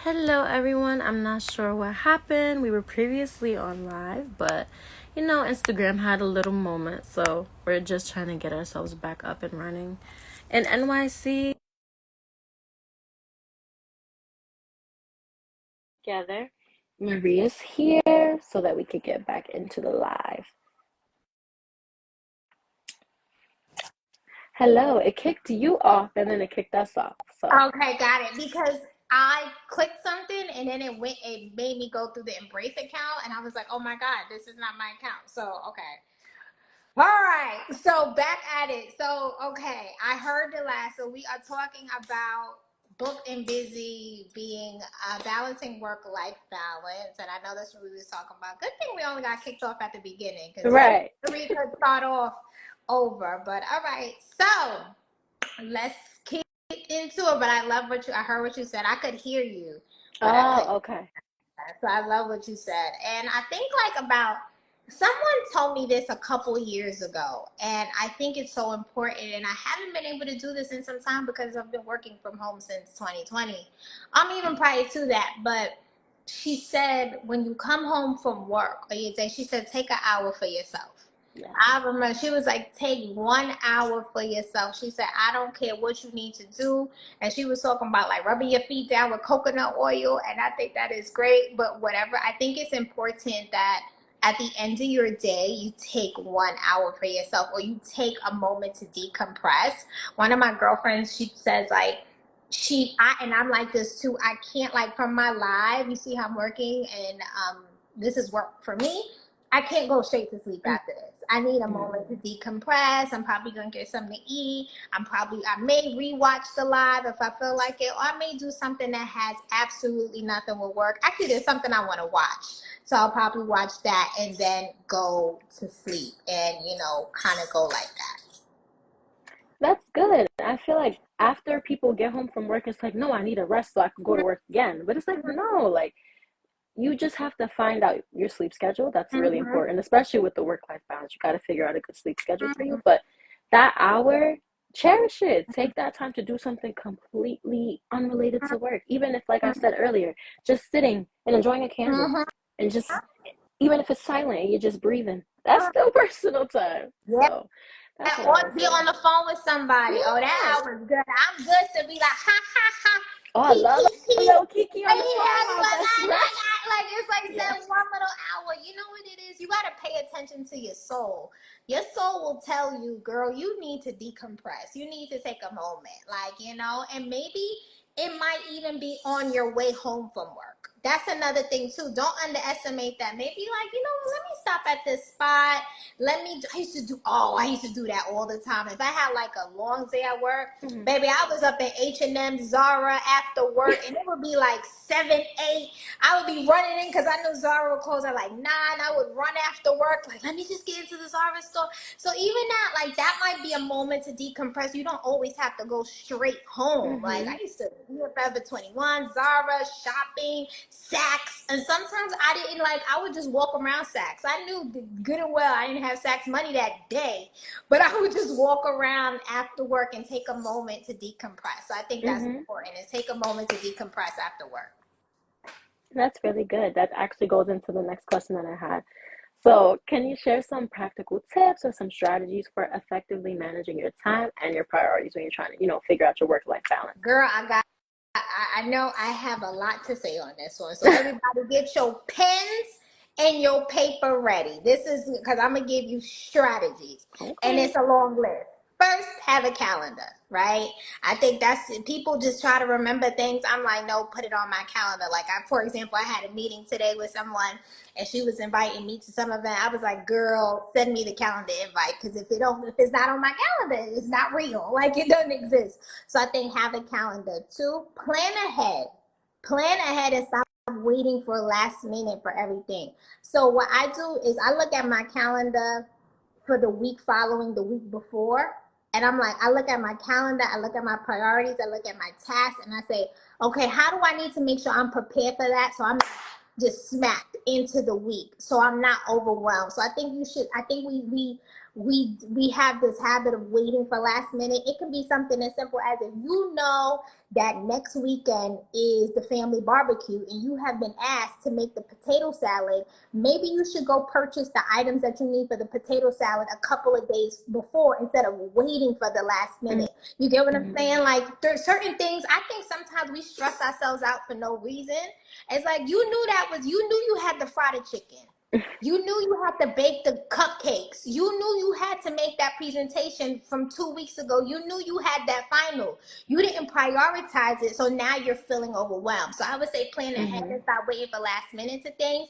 Hello, everyone. I'm not sure what happened. We were previously on live, but Instagram had a little moment, so we're just trying to get ourselves back up and running. In NYC, together, Maria's here so that we could get back into the live. Hello, it kicked you off and then it kicked us off. So, Okay, got it. Because I clicked something and then it made me go through the Embrace account, and I was like, oh my God, this is not my account. So, okay. All right. So back at it. So, okay. I heard the last. So we are talking about booked and busy being balancing work-life balance. And I know that's what we was talking about. Good thing we only got kicked off at the beginning because right. we could start off over. But all right. So let's kick into it. But I heard what you said. I could hear you, but I couldn't. Okay. So I love what you said. And I think about someone told me this a couple years ago, and I think it's so important. And I haven't been able to do this in some time because I've been working from home since 2020. I'm even prior to that, but she said when you come home from work or your day, she said take an hour for yourself. Yeah. I remember she was like, take 1 hour for yourself. She said, I don't care what you need to do. And she was talking about like rubbing your feet down with coconut oil. And I think that is great. But whatever, I think it's important that at the end of your day, you take 1 hour for yourself or you take a moment to decompress. One of my girlfriends, she says like, and I'm like this too. I can't like from my live, you see how I'm working and this is work for me. I can't go straight to sleep after this. I need a moment to decompress. I'm probably gonna get something to eat. I may rewatch the live if I feel like it, or I may do something that has absolutely nothing with work. Actually, there's something I want to watch, so I'll probably watch that and then go to sleep and kind of go like that. That's good. I feel like after people get home from work, it's like, no, I need a rest so I can go to work again. But it's like, no, like you just have to find out your sleep schedule. That's really important, especially with the work-life balance. You got to figure out a good sleep schedule for you. But that hour, cherish it. Take that time to do something completely unrelated to work. Even if, like I said earlier, just sitting and enjoying a candle and just, even if it's silent and you're just breathing, that's still personal time. Yeah. So that's what I Or would be say. on the phone with somebody. Oh, that hour is good. I'm good to be like, ha, ha, ha. Oh, I love a Kiki. little Kiki on Like, the phone while best friend. it's like Yes. that 1 little hour. You know what it is? You got to pay attention to your soul. Your soul will tell you, girl, you need to decompress. You need to take a moment. And maybe it might even be on your way home from work. That's another thing, too. Don't underestimate that. Maybe like, let me stop at this spot. I used to do that all the time. If I had like a long day at work, baby, I was up at H&M, Zara after work, and it would be like 7, 8. I would be running in because I knew Zara would close at like 9. I would run after work, like, let me just get into the Zara store. So even that might be a moment to decompress. You don't always have to go straight home. Like I used to be at Forever 21, Zara, shopping, Saks, and sometimes I would just walk around Saks. I knew good and well I didn't have Saks money that day, but I would just walk around after work and take a moment to decompress. So I think that's important, is take a moment to decompress after work. That's really good. That actually goes into the next question that I had. So, can you share some practical tips or some strategies for effectively managing your time and your priorities when you're trying to, figure out your work-life balance? Girl, I know I have a lot to say on this one. So everybody get your pens and your paper ready. This is because I'm going to give you strategies. And Okay. it's a long list. First, have a calendar, right? I think people just try to remember things. I'm like, no, put it on my calendar. Like for example, I had a meeting today with someone and she was inviting me to some event. I was like, girl, send me the calendar invite. Because if it's not on my calendar, it's not real. Like it doesn't exist. So I think have a calendar. 2, plan ahead. Plan ahead and stop waiting for last minute for everything. So what I do is I look at my calendar for the week following the week before. And I'm like, I look at my calendar, I look at my priorities, I look at my tasks, and I say, okay, how do I need to make sure I'm prepared for that? So I'm just smacked into the week, so I'm not overwhelmed. So I think we we have this habit of waiting for last minute. It can be something as simple as, if you know that next weekend is the family barbecue and you have been asked to make the potato salad, maybe you should go purchase the items that you need for the potato salad a couple of days before instead of waiting for the last minute. You get what I'm Mm-hmm. saying? Like, there's certain things, I think sometimes we stress ourselves out for no reason. It's like, you knew you had to fry the chicken. You knew you had to bake the cupcakes. You knew you had to make that presentation from 2 weeks ago. You knew you had that final. You didn't prioritize it, so now you're feeling overwhelmed. So I would say plan ahead Mm-hmm. and stop waiting for last minute to things.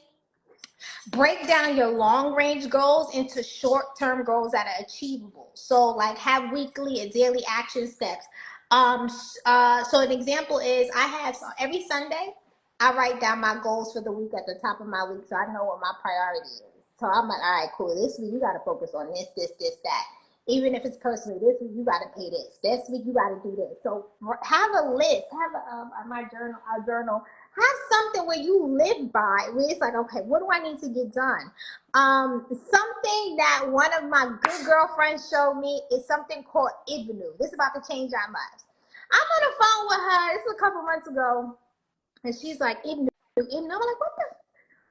Break down your long range goals into short term goals that are achievable. So, like, have weekly and daily action steps. So an example is, I have, every Sunday I write down my goals for the week at the top of my week, so I know what my priority is. So I'm like, all right, cool. This week you got to focus on this, that. Even if it's personally, this week you got to pay this. This week you got to do this. So have a list. Have my journal, our journal. Have something where you live by, where it's like, okay, what do I need to get done? Something that one of my good girlfriends showed me is something called Ibnu. This is about to change our lives. I'm on the phone with her. This was a couple months ago, and she's like, Ibnu, Ibnu. I'm like, what the?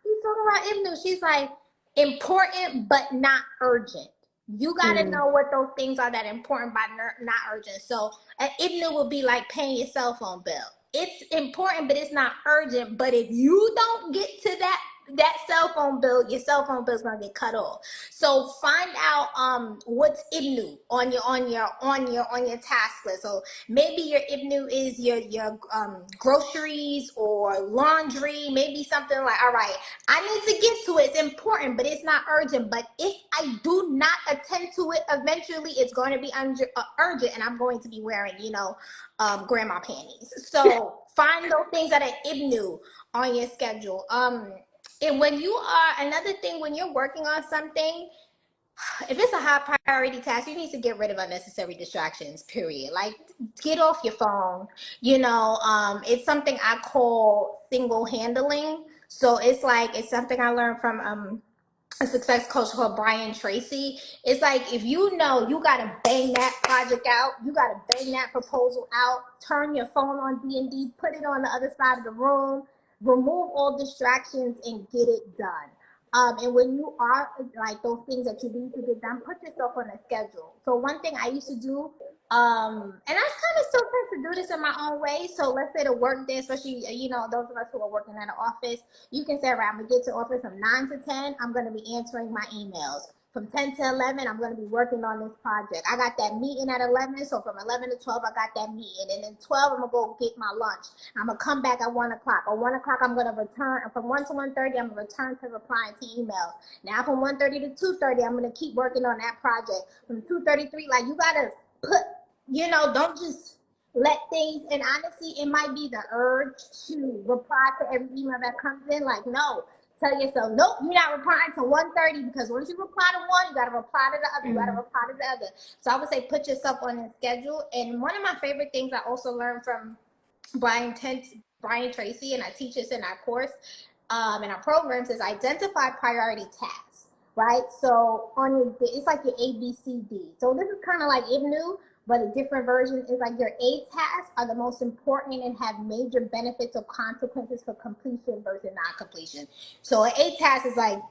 He's talking about Ibnu. She's like, important but not urgent. You got to Mm-hmm. know what those things are that are important but not urgent. So an Ibnu would be like paying your cell phone bill. It's important, but it's not urgent. But if you don't get to that cell phone bill, your cell phone bill is gonna get cut off. So find out what's Ibnu on your task list. So maybe your Ibnu is your groceries or laundry. Maybe something like, all right, I need to get to it. It's important, but it's not urgent. But if I do not attend to it, eventually it's going to be urgent, and I'm going to be wearing, grandma panties. So find those things that are Ibnu on your schedule. And another thing, when you're working on something, if it's a high priority task, you need to get rid of unnecessary distractions, period. Like, get off your phone. It's something I call single handling. So it's something I learned from a success coach called Brian Tracy. It's like, if you know you got to bang that project out, you got to bang that proposal out, turn your phone on D&D, put it on the other side of the room, remove all distractions and get it done. And when you are like those things that you need to get done, put yourself on a schedule. So one thing I used to do, and I kind of still tend to do this in my own way. So let's say the work day, especially, those of us who are working in an office, you can say, right, I'm going to get to office from 9 to 10. I'm going to be answering my emails. From 10 to 11, I'm going to be working on this project. I got that meeting at 11, so from 11 to 12, I got that meeting. And then 12, I'm going to go get my lunch. I'm going to come back at 1 o'clock. At 1 o'clock, I'm going to return. From 1 to 1:30, I'm going to return to replying to emails. Now, from 1:30 to 2:30, I'm going to keep working on that project. From 2:33, like, you got to don't just let things, and honestly, it might be the urge to reply to every email that comes in. Like, no. Tell yourself, nope, you're not replying to 1:30, because once you reply to one, you got to reply to the other. You got to reply to the other. So I would say put yourself on a schedule. And one of my favorite things I also learned from Brian Tracy, and I teach this in our course, in our programs, is identify priority tasks, right? So it's like your ABCD. So this is kind of like Ibnu, but a different version is like your A tasks are the most important and have major benefits or consequences for completion versus non-completion. So an A task is like,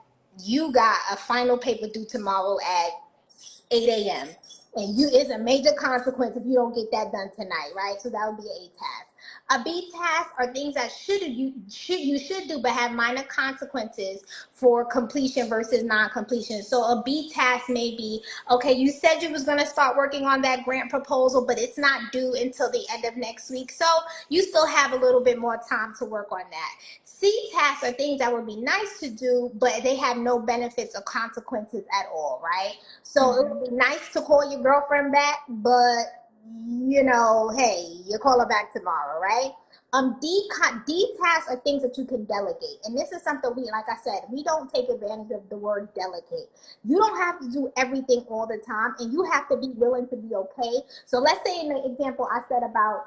you got a final paper due tomorrow at 8 a.m. and it's a major consequence if you don't get that done tonight, right? So that would be an A task. A B task are things that you should do, but have minor consequences for completion versus non-completion. So a B task may be, okay, you said you was going to start working on that grant proposal, but it's not due until the end of next week. So you still have a little bit more time to work on that. C tasks are things that would be nice to do, but they have no benefits or consequences at all, right? So it would be nice to call your girlfriend back, but hey, you call her back tomorrow, right? D tasks are things that you can delegate. And this is something like I said, we don't take advantage of the word delegate. You don't have to do everything all the time, and you have to be willing to be okay. So let's say in the example I said about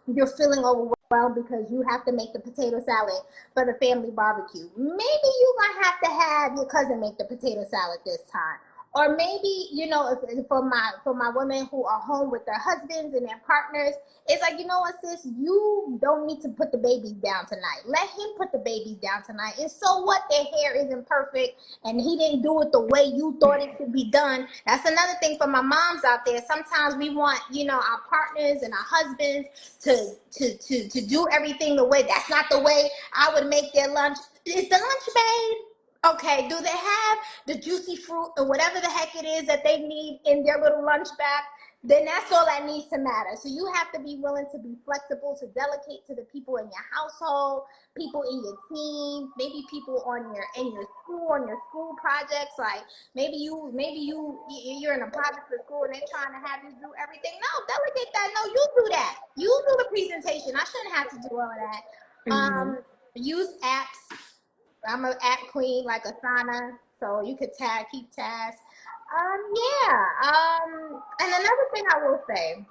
you're feeling overwhelmed because you have to make the potato salad for the family barbecue. Maybe you're going to have your cousin make the potato salad this time. Or maybe, if, for my women who are home with their husbands and their partners, it's like, you know what, sis, you don't need to put the babies down tonight. Let him put the babies down tonight. And so what? Their hair isn't perfect, and he didn't do it the way you thought it should be done. That's another thing for my moms out there. Sometimes we want, our partners and our husbands to do everything the way. That's not the way I would make their lunch. Is the lunch made? Okay, do they have the juicy fruit or whatever the heck it is that they need in their little lunch bag? Then that's all that needs to matter. So you have to be willing to be flexible, to delegate to the people in your household, people in your team, maybe people in your school, on your school projects. Like you're in a project for school and they're trying to have you do everything. No, delegate that. No, you do that. You do the presentation. I shouldn't have to do all of that. Mm-hmm. Use apps. I'm an app queen like Asana, so you could keep tabs. Yeah. And another thing I will say,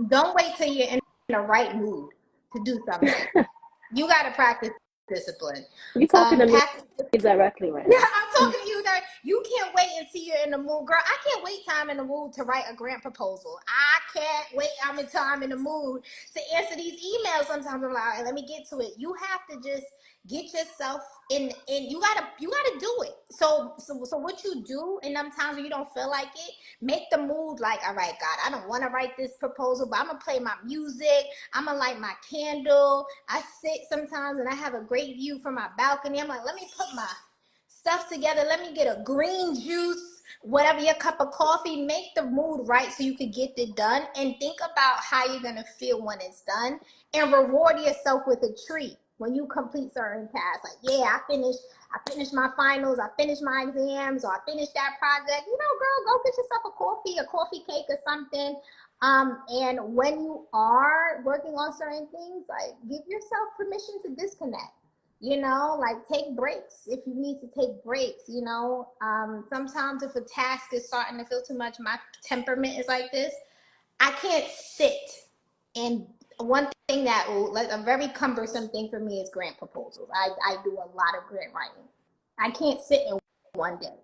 don't wait till you're in the right mood to do something. You got to practice discipline. You talking to me Practice. directly right Yeah, now. I'm talking to you that you can't wait until you're in the mood. Girl, I can't wait till I'm in the mood to write a grant proposal. I can't wait until I'm in the mood to answer these emails. Sometimes I'm like, let me get to it. You have to just get yourself in you gotta do it. So what you do in them times when you don't feel like it, make the mood like, all right, God, I don't want to write this proposal, but I'm gonna play my music, I'm gonna light my candle. I sit sometimes and I have a great view from my balcony. I'm like, let me put my stuff together. Let me get a green juice, whatever your cup of coffee. Make the mood right so you can get it done, and think about how you're gonna feel when it's done, and reward yourself with a treat when you complete certain tasks. Like, yeah, I finished my finals, I finished my exams, or I finished that project. Girl, go get yourself a coffee cake or something. And when you are working on certain things, like, give yourself permission to disconnect. Like, take breaks if you need to take breaks. Sometimes if a task is starting to feel too much, my temperament is like this. I can't sit. And one thing that like a very cumbersome thing for me is grant proposals. I do a lot of grant writing. I can't sit in one day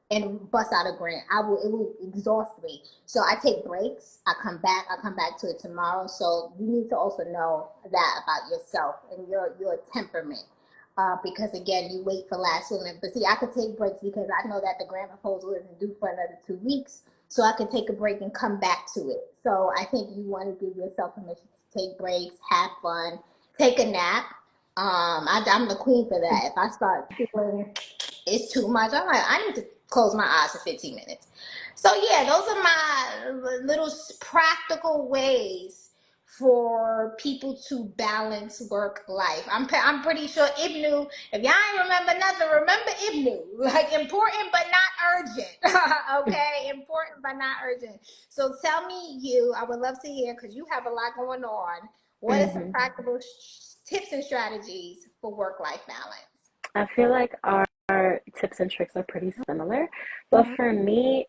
and bust out a grant. It will exhaust me. So I take breaks. I come back to it tomorrow. So you need to also know that about yourself and your temperament. Because again, you wait for last minute. But see, I could take breaks because I know that the grant proposal isn't due for another 2 weeks. So I can take a break and come back to it. So I think you want to give yourself permission to take breaks, have fun, take a nap. I'm the queen for that. If I start feeling it's too much, I'm like, I need to close my eyes for 15 minutes. So yeah, those are my little practical ways for people to balance work life. I'm pretty sure Ibnu, if y'all ain't remember nothing, remember Ibnu. Like, important but not urgent. Okay, important but not urgent. So tell me, I would love to hear, because you have a lot going on. What are some Mm-hmm. practical tips and strategies for work-life balance? I feel like our tips and tricks are pretty similar, but Mhm. for me,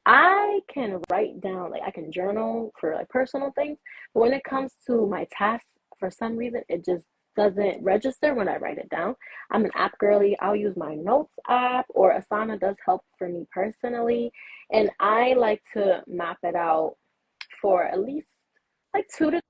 I can write down, like I can journal for like personal things, but when it comes to my tasks, for some reason, it just doesn't register when I write it down. I'm an app girly. I'll use my notes app, or Asana does help for me personally, and I like to map it out for at least like 2 to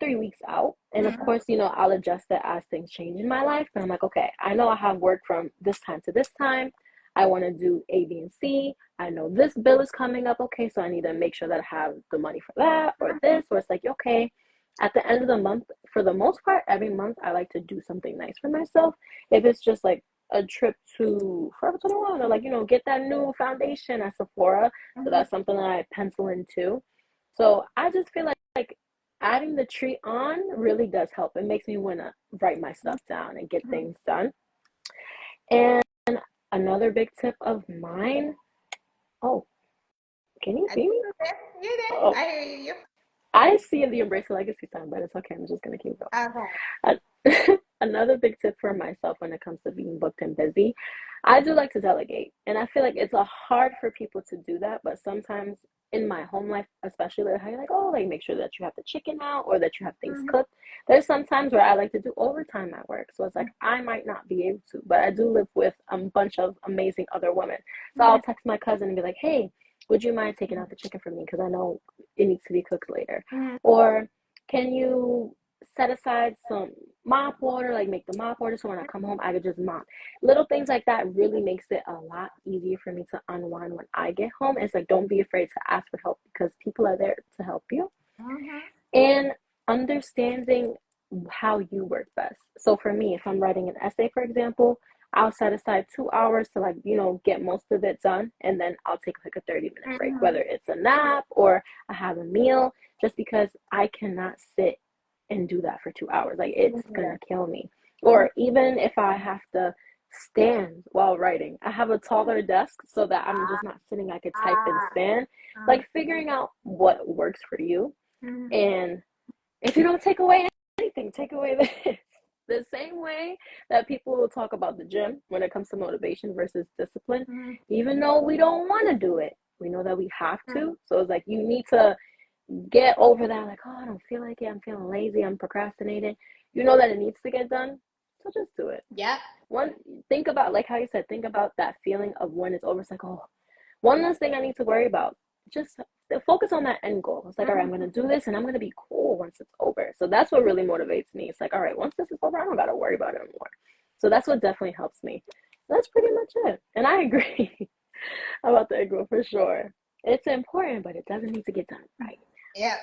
3 weeks out. And of Mhm. course, I'll adjust it as things change in my life. But I'm like, okay, I know I have work from this time to this time. I want to do A, B, and C. I know this bill is coming up. Okay, so I need to make sure that I have the money for that or this. Or it's like, okay, at the end of the month, for the most part, every month, I like to do something nice for myself. If it's just like a trip to Forever 21 or like, get that new foundation at Sephora. So Mhm. that's something that I pencil in too. So I just feel like adding the tree on really does help. It makes me want to write my stuff down and get Mhm. things done. And another big tip of mine, oh, can you I see think me? you're there. You're there. Oh, I hear you. I see the Embrace Her Legacy sign, but it's okay. I'm just going to keep Okay. going. another big tip for myself when it comes to being booked and busy, I do like to delegate. And I feel like it's a hard for people to do that, but sometimes in my home life, especially like how you're like, oh, like make sure that you have the chicken out or that you have things Mhm. cooked. There's some times where I like to do overtime at work. So it's like I might not be able to, but I do live with a bunch of amazing other women. So I'll Mhm. text my cousin and be like, hey, would you mind taking out the chicken for me? Because I know it needs to be cooked later. Mhm. Or can you set aside some mop water, like make the mop water so when I come home I could just mop. Little things like that really makes it a lot easier for me to unwind when I get home. It's like don't be afraid to ask for help because people are there to help you. Mhm. And understanding how you work best. So for me, if I'm writing an essay, for example, I'll set aside 2 hours to like, get most of it done. And then I'll take like a 30-minute break, Mhm. whether it's a nap or I have a meal, just because I cannot sit and do that for 2 hours. Like it's Yeah. gonna kill me. Or even if I have to stand while writing, I have a taller desk so that I'm just not sitting, I could type and Ah. stand. Mhm. Like figuring out what works for you. Mhm. And if you don't take away anything, take away this. The same way that people will talk about the gym when it comes to motivation versus discipline, Mhm. even though we don't want to do it, we know that we have Mhm. to. So it's like you need to get over that, like, oh, I don't feel like it, I'm feeling lazy, I'm procrastinating. You know that it needs to get done, so just do it. Yep. One, think about, like how you said, think about that feeling of when it's over. It's like, oh, one less thing I need to worry about. Just focus on that end goal. It's like, all right, I'm Mhm. going to do this and I'm going to be cool once it's over. So that's what really motivates me. It's like, all right, once this is over, I don't got to worry about it anymore. So that's what definitely helps me. That's pretty much it. And I agree about the egg roll for sure. It's important, but it doesn't need to get done right. Yep.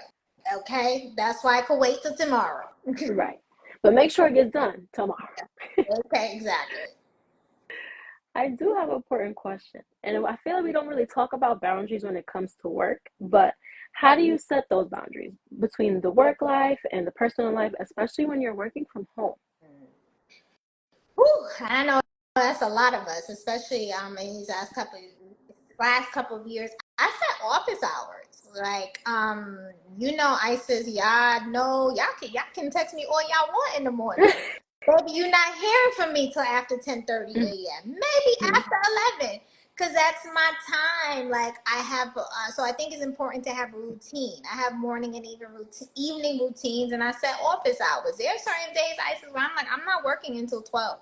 Okay. That's why I could wait till tomorrow. Right. But make sure it gets done tomorrow. Okay. Exactly. I do have an important question. And I feel like we don't really talk about boundaries when it comes to work, but how do you set those boundaries between the work life and the personal life, especially when you're working from home? Whew, I know that's a lot of us, especially in these last couple of years. I set office hours. Like, I says, yeah, no, y'all can text me all y'all want in the morning. Maybe you're not hearing from me till after 10:30 a.m. Maybe Mhm. after 11, because that's my time. Like I have, so I think it's important to have a routine. I have morning and evening routines, and I set office hours. There are certain days I said, well, I'm like, I'm not working until 12.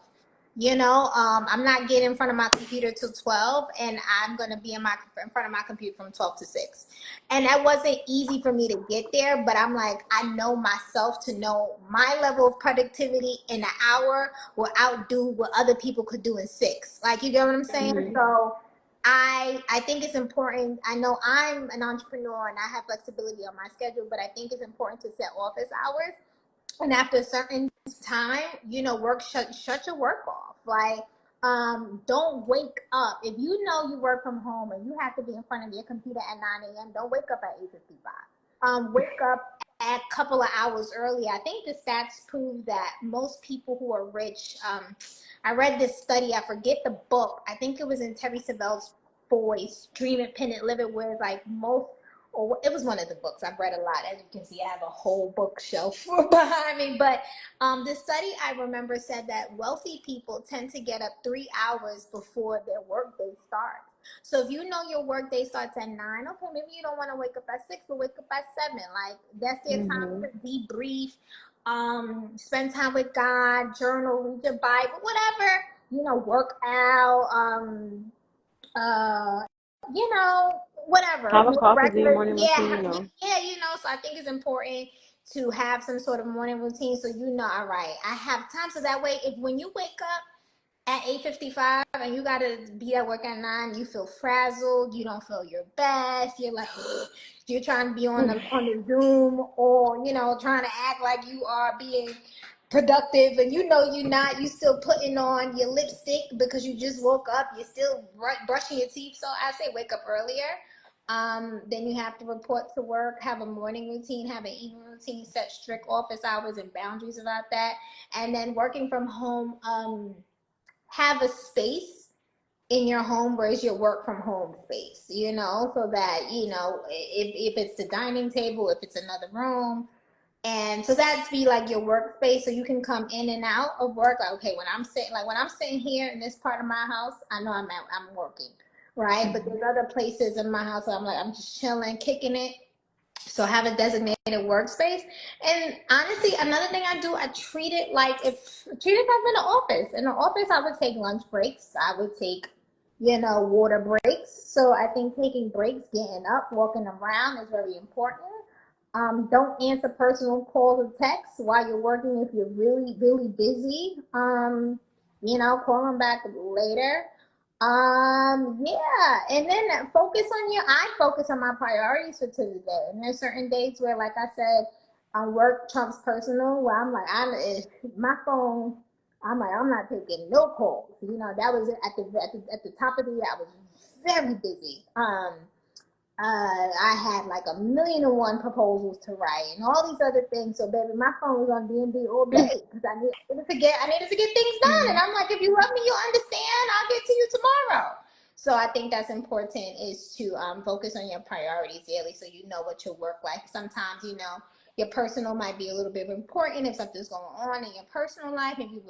I'm not getting in front of my computer till 12, and I'm gonna be in front of my computer from 12 to 6. And that wasn't easy for me to get there, but I'm like, I know myself to know my level of productivity in an hour will outdo what other people could do in 6. Like, you get what I'm saying? Mhm. So I think it's important. I know I'm an entrepreneur and I have flexibility on my schedule, but I think it's important to set office hours, and after a certain time, work shut your work off. Like, don't wake up if you know you work from home and you have to be in front of your computer at 9 a.m. Don't wake up at 8:55. Wake up a couple of hours early. I think the stats prove that most people who are rich. I read this study. I forget the book. I think it was in Terry Savelle's Boys, Dream Independent, Live It, where like most, or it was one of the books. I've read a lot. As you can see, I have a whole bookshelf behind me. But the study I remember said that wealthy people tend to get up 3 hours before their workday starts. So if you know your workday starts at 9, okay, maybe you don't want to wake up at 6, but wake up at 7. Like that's their time Mhm. to debrief, spend time with God, journal, read your Bible, whatever, work out, uh, you know, whatever, Have a coffee, do your regular, morning routine, yeah, you know. yeah, so I think it's important to have some sort of morning routine so all right, I have time. So that way, if when you wake up at 8:55 and you gotta be at work at 9, you feel frazzled, you don't feel your best, you're like, you're trying to be on the Zoom, or trying to act like you are being productive, and you're not, you still putting on your lipstick because you just woke up, you're still brushing your teeth. So I say wake up earlier. Then you have to report to work, have a morning routine, have an evening routine, set strict office hours and boundaries about that. And then working from home, have a space in your home where it's your work from home space, so that, if it's the dining table, if it's another room, And so that's be like your workspace, so you can come in and out of work. Like, okay, when I'm sitting here in this part of my house, I know I'm working, right? But there's other places in my house where I'm just chilling, kicking it. So I have a designated workspace. And honestly, another thing I do, I treat it like treat it like in an office. In the office, I would take lunch breaks. I would take, water breaks. So I think taking breaks, getting up, walking around is very important. Don't answer personal calls or texts while you're working if you're really, really busy. Call them back later. Yeah, and then I focus on my priorities for today. And there's certain days where, like I said, work trumps personal, where I'm like, my phone, I'm like, I'm not taking no calls. That was at the top of the year. I was very busy. I had like 1,000,001 proposals to write and all these other things. So baby, my phone was on D&D all day because I needed to get things done. And I'm like, if you love me, you'll understand. I'll get to you tomorrow. So I think that's important, is to focus on your priorities daily, so you know what your work like. Sometimes your personal might be a little bit important if something's going on in your personal life. Maybe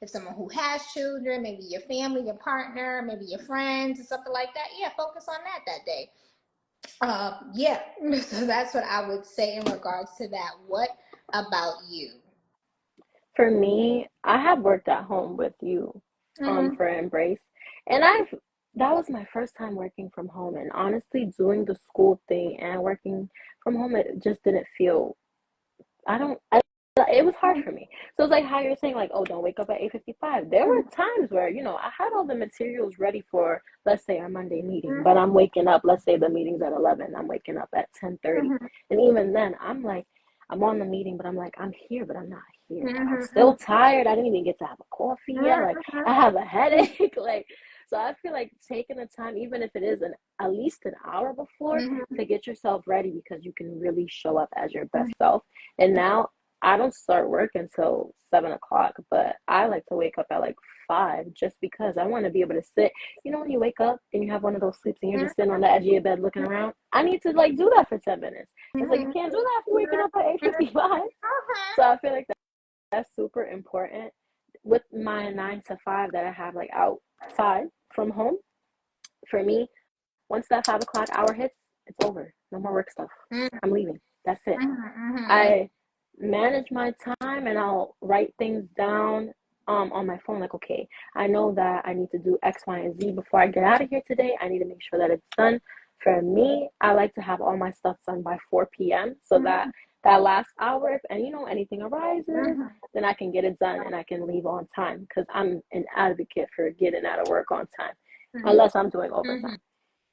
if someone who has children, maybe your family, your partner, maybe your friends, or something like that. Yeah, focus on that day. Yeah, so that's what I would say in regards to that. What about you? For me, I have worked at home with you Mm-hmm. for Embrace, and that was my first time working from home, and honestly, doing the school thing and working from home, it just didn't feel. I don't. I, it was hard for me. So it's like how you're saying, like, oh, don't wake up at 8:55. There were times where I had all the materials ready for, let's say, our Monday meeting, but I'm waking up. Let's say the meeting's at 11. I'm waking up at 10:30, Mm-hmm. and even then, I'm like, I'm on the meeting, but I'm like, I'm here, but I'm not here. Like, I'm Mm-hmm. still tired. I didn't even get to have a coffee yet. Like, I have a headache. Like, so I feel like taking the time, even if it is at least an hour before, Mm-hmm. to get yourself ready, because you can really show up as your best self. And now I don't start work until 7 o'clock, but I like to wake up at like 5, just because I want to be able to sit. When you wake up and you have one of those sleeps and you're just sitting on the edge of your bed looking around, I need to like do that for 10 minutes. It's like you can't do that if you're waking up at 8:55. So I feel like that's super important with my 9 to 5 that I have like outside from home. For me, once that 5 o'clock hour hits, it's over. No more work stuff. I'm leaving. That's it. Mm-hmm. I manage my time and I'll write things down on my phone. Like, okay, I know that I need to do X, Y, and Z before I get out of here today. I need to make sure that it's done. For me, I like to have all my stuff done by 4 p.m. so that that last hour, if anything arises, then I can get it done and I can leave on time, because I'm an advocate for getting out of work on time, unless I'm doing Mm-hmm. overtime.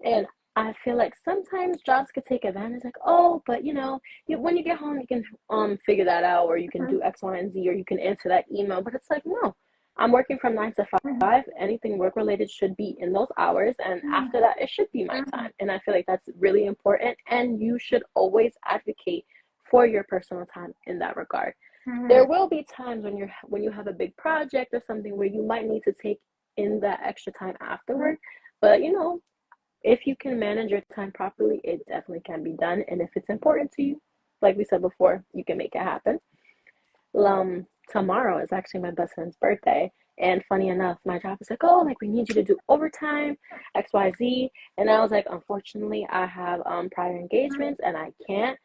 And I feel like sometimes jobs could take advantage, like, oh, but when you get home, you can figure that out, or you can do X, Y, and Z, or you can answer that email. But it's like, no, I'm working from 9 to 5. Anything work related should be in those hours, and after that, it should be my time. And I feel like that's really important, and you should always advocate for your personal time in that regard. There will be times when you have a big project or something where you might need to take in that extra time afterward, but if you can manage your time properly, it definitely can be done. And if it's important to you, like we said before, you can make it happen. Tomorrow is actually my best friend's birthday. And funny enough, my job is like, oh, like we need you to do overtime, XYZ. And I was like, unfortunately, I have prior engagements and I can't.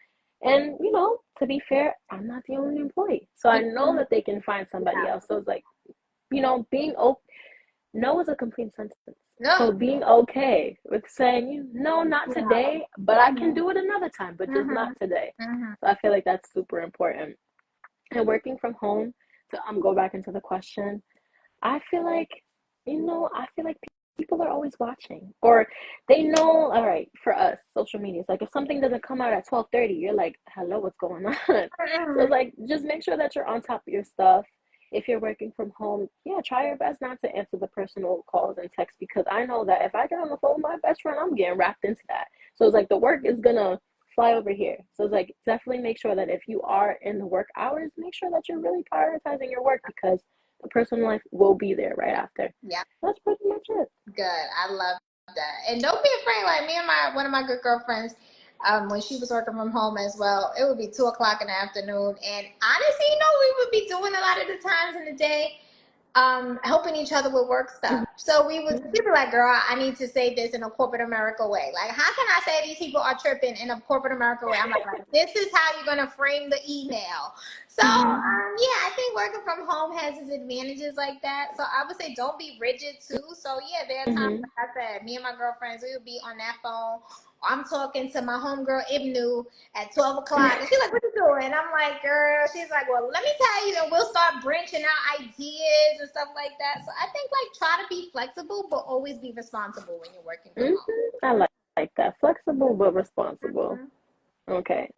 And to be fair, I'm not the only employee. So I know that they can find somebody else. So it's like, being open. No is a complete sentence. No. So being okay with saying, no, not today, but I can do it another time, but just not today. So I feel like that's super important. And working from home, to go back into the question, I feel like, people are always watching, or they know. All right, for us, social media, it's like if something doesn't come out at 12:30, you're like, hello, what's going on? So it's like, just make sure that you're on top of your stuff. If you're working from home, yeah, try your best not to answer the personal calls and texts, because I know that if I get on the phone with my best friend, I'm getting wrapped into that. So it's like the work is gonna fly over here. So it's like, definitely make sure that if you are in the work hours, make sure that you're really prioritizing your work, because the personal life will be there right after. Yeah. That's pretty much it. Good. I love that. And don't be afraid. Like me and one of my good girlfriends, when she was working from home as well. It would be 2 o'clock in the afternoon. And honestly, we would be doing a lot of the times in the day, helping each other with work stuff. So she'd be like, girl, I need to say this in a corporate America way. Like, how can I say these people are tripping in a corporate America way? I'm like, this is how you're going to frame the email. So, yeah, I think working from home has its advantages like that. So I would say don't be rigid too. So yeah, there are times, like I said, me and my girlfriends, we would be on that phone. I'm talking to my homegirl Ibnu at 12 o'clock. And she's like, what you doing? And I'm like, girl, she's like, well, let me tell you, and we'll start branching out ideas and stuff like that. So I think like try to be flexible, but always be responsible when you're working from home. I like that. Flexible but responsible. Mm-hmm. Okay.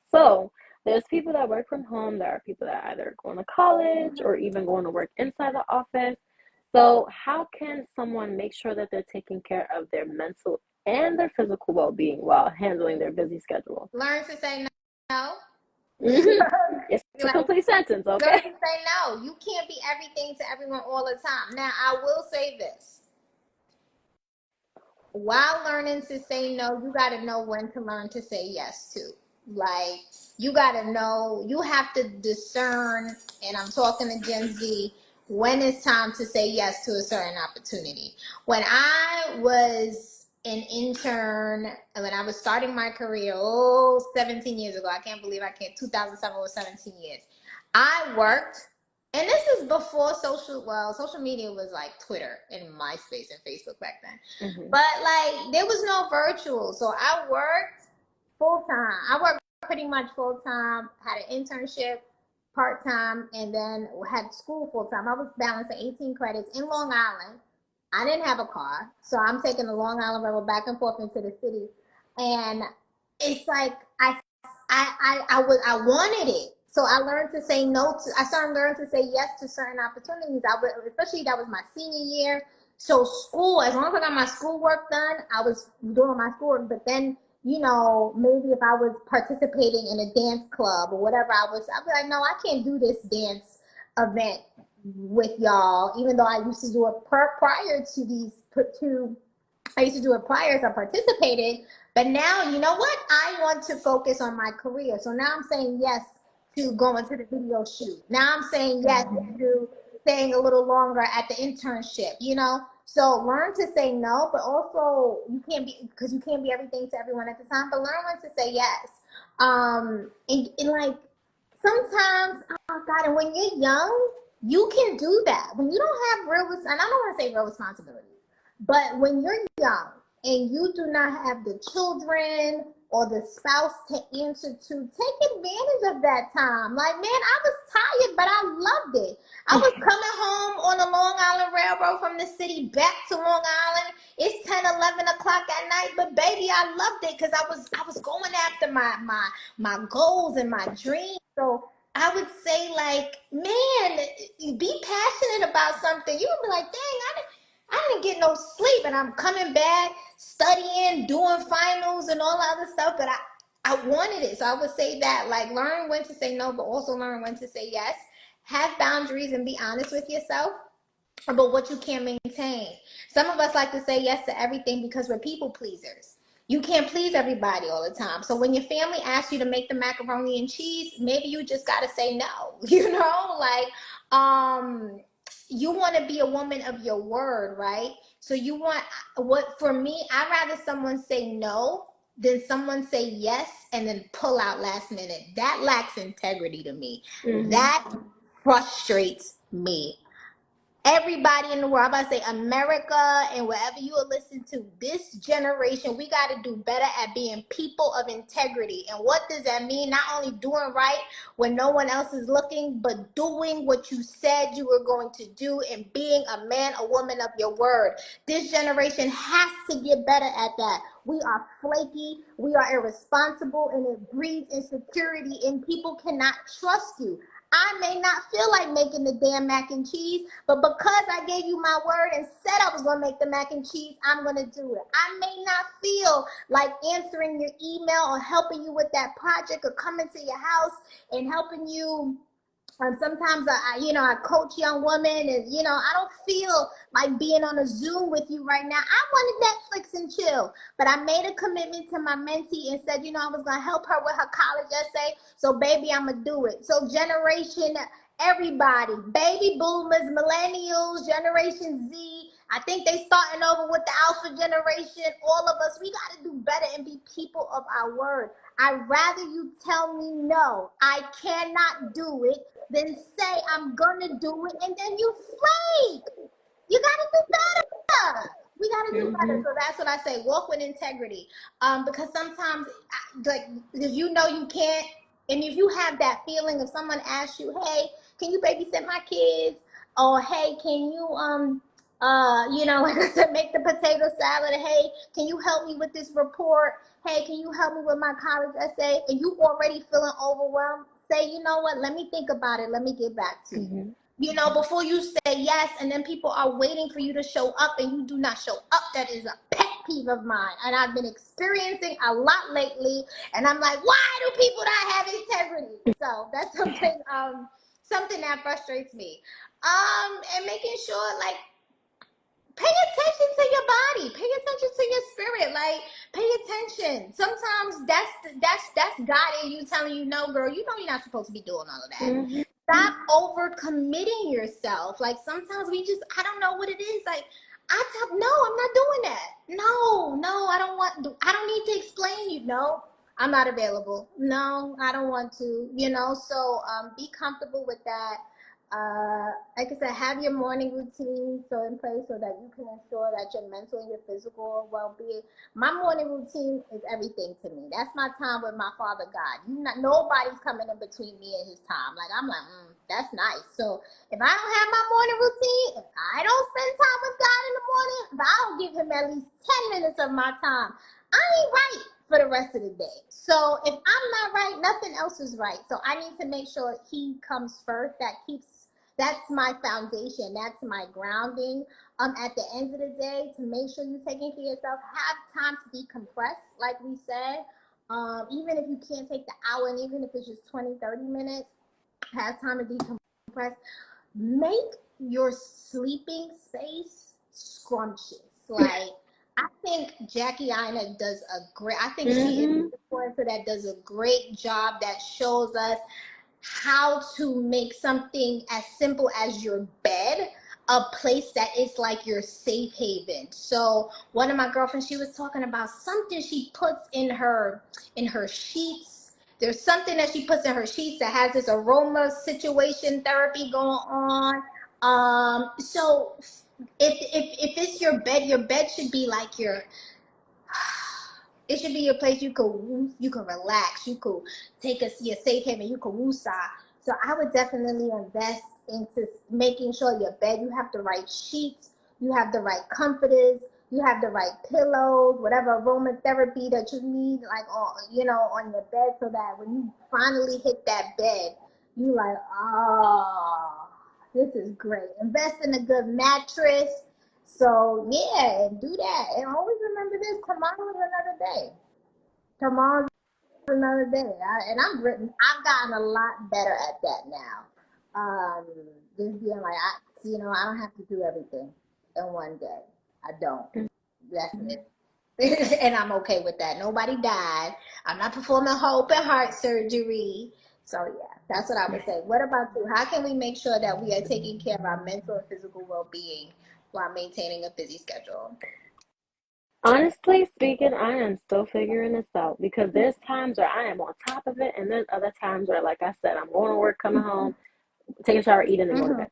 So there's people that work from home. There are people that are either going to college or even going to work inside the office. So how can someone make sure that they're taking care of their mental and their physical well-being while handling their busy schedule? Learn to say no. It's a complete sentence, okay? Learn to say no. You can't be everything to everyone all the time. Now, I will say this. While learning to say no, you got to know when to learn to say yes too. Like, you got to know, you have to discern, and I'm talking to Gen Z, when it's time to say yes to a certain opportunity. When I was an intern, and when I was starting my career, 17 years ago, I can't believe 2007 was 17 years. I worked, and this is before social media was like Twitter and MySpace and Facebook back then. But like, there was no virtual. So I worked full time. I worked pretty much full time, had an internship part time, and then had school full time. I was balancing 18 credits in Long Island. I didn't have a car, so I'm taking the Long Island Railroad back and forth into the city. And it's like I wanted it. So I learned to say no to, I started learning to say yes to certain opportunities. Especially that was my senior year. So school, as long as I got my schoolwork done, I was doing my schoolwork. But then, maybe if I was participating in a dance club or whatever, I'd be like, no, I can't do this dance event with y'all, even though I used to do it prior to these two. I used to do it prior as I participated, but now, you know what? I want to focus on my career. So now I'm saying yes to going to the video shoot. Now I'm saying yes to staying a little longer at the internship. So learn to say no, but also because you can't be everything to everyone at the time, but learn when to say yes. And like sometimes, oh God, and when you're young, you can do that. When you don't have and I don't want to say real responsibilities, but when you're young and you do not have the children or the spouse to answer to, take advantage of that time. Like, man, I was tired, but I loved it. I was coming home on the Long Island Railroad from the city back to Long Island. It's 10, 11 o'clock at night, but baby, I loved it because I was going after my goals and my dreams. So I would say, like, man, be passionate about something. You would be like, dang, I didn't get no sleep, and I'm coming back, studying, doing finals and all that other stuff, but I wanted it. So I would say that, like, learn when to say no, but also learn when to say yes. Have boundaries and be honest with yourself about what you can maintain. Some of us like to say yes to everything because we're people pleasers. You can't please everybody all the time. So when your family asks you to make the macaroni and cheese, maybe you just got to say no. Like, you want to be a woman of your word, right? So for me, I'd rather someone say no than someone say yes and then pull out last minute. That lacks integrity to me. That frustrates me. Everybody in the world, I'm about to say America and wherever you are listening to, this generation, we got to do better at being people of integrity. And what does that mean? Not only doing right when no one else is looking, but doing what you said you were going to do and being a man or woman of your word. This generation has to get better at that. We are flaky, we are irresponsible, and it breeds insecurity, and people cannot trust you. I may not feel like making the damn mac and cheese, but because I gave you my word and said I was going to make the mac and cheese, I'm going to do it. I may not feel like answering your email or helping you with that project or coming to your house and helping you Sometimes I coach young women, and I don't feel like being on a Zoom with you right now. I wanted Netflix and chill, but I made a commitment to my mentee and said, I was gonna help her with her college essay. So, baby, I'm gonna do it. So, generation, everybody, baby boomers, millennials, Generation Z. I think they starting over with the Alpha generation. All of us, we got to do better and be people of our word. I'd rather you tell me no, I cannot do it, than say I'm gonna do it and then you flake. You gotta do better. We gotta do better. Mm-hmm. So that's what I say. Walk with integrity. Because sometimes, like, if you can't, and if you have that feeling, if someone asks you, "Hey, can you babysit my kids?" Or, "Hey, can you like I said, make the potato salad. Hey, can you help me with this report? Hey, can you help me with my college essay?" And you already feeling overwhelmed, say, "You know what? Let me think about it. Let me get back to you." Mm-hmm. Before you say yes, and then people are waiting for you to show up and you do not show up. That is a pet peeve of mine. And I've been experiencing a lot lately. And I'm like, why do people not have integrity? So that's something that frustrates me. And making sure, like, pay attention to your body, pay attention to your spirit, like, pay attention. Sometimes that's God in you telling you, no, girl, you're not supposed to be doing all of that. Mm-hmm. Stop over committing yourself. Like, sometimes I don't know what it is. Like, no, I'm not doing that. No, I don't need to explain you. No, I'm not available. No, I don't want to, so be comfortable with that. Like I said, have your morning routine so in place so that you can ensure that your mental and your physical well-being. My morning routine is everything to me. That's my time with my Father God. Nobody's coming in between me and His time. Like, I'm like, that's nice. So if I don't have my morning routine, if I don't spend time with God in the morning, if I don't give Him at least 10 minutes of my time, I ain't right for the rest of the day. So if I'm not right, nothing else is right. So I need to make sure He comes first. That's my foundation. That's my grounding. At the end of the day, to make sure you're taking care of yourself, have time to decompress, like we said. Even if you can't take the hour, and even if it's just 20, 30 minutes, have time to decompress. Make your sleeping space scrumptious. Like, I think Jackie Ina does a great, I think she is Mm-hmm. the influencer that does a great job, that shows us how to make something as simple as your bed a place that is like your safe haven. So one of my girlfriends, she was talking about something she puts in her sheets. There's something that she puts in her sheets that has this aroma situation therapy going on. So if it's your bed should be like it should be a place you could relax, you could take your safe haven, you could woosah. So I would definitely invest into making sure your bed, you have the right sheets, you have the right comforters, you have the right pillows, whatever aromatherapy that you need, like, on your bed, so that when you finally hit that bed, you like, oh, this is great. Invest in a good mattress. So yeah, and do that. And always remember this: tomorrow is another day. Tomorrow's another day. I've gotten a lot better at that now. Just being like, I don't have to do everything in one day. I don't. That's it. And I'm okay with that. Nobody died. I'm not performing open heart surgery. So yeah, that's what I would say. What about you? How can we make sure that we are taking care of our mental and physical well-being while maintaining a busy schedule? Honestly speaking, I am still figuring this out because there's times where I am on top of it, and then other times where, like I said, I'm going to work, coming home, take a shower, eat, and then go to Mm-hmm. bed.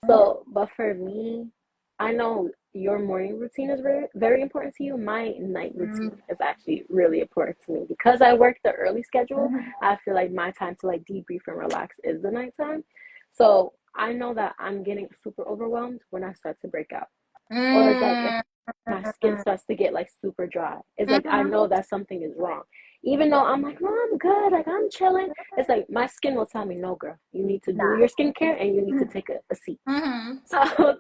So, but for me, I know your morning routine is very, very important to you. My night routine is actually really important to me because I work the early schedule. Mm-hmm. I feel like my time to like debrief and relax is the nighttime. So I know that I'm getting super overwhelmed when I start to break out, or it's like if my skin starts to get like super dry. It's like I Mm-hmm. know that something is wrong. Even though I'm like, no, I'm good, like I'm chilling. It's like my skin will tell me, no, girl, you need to do Nah. your skincare and you need to take a seat. Mm-hmm. So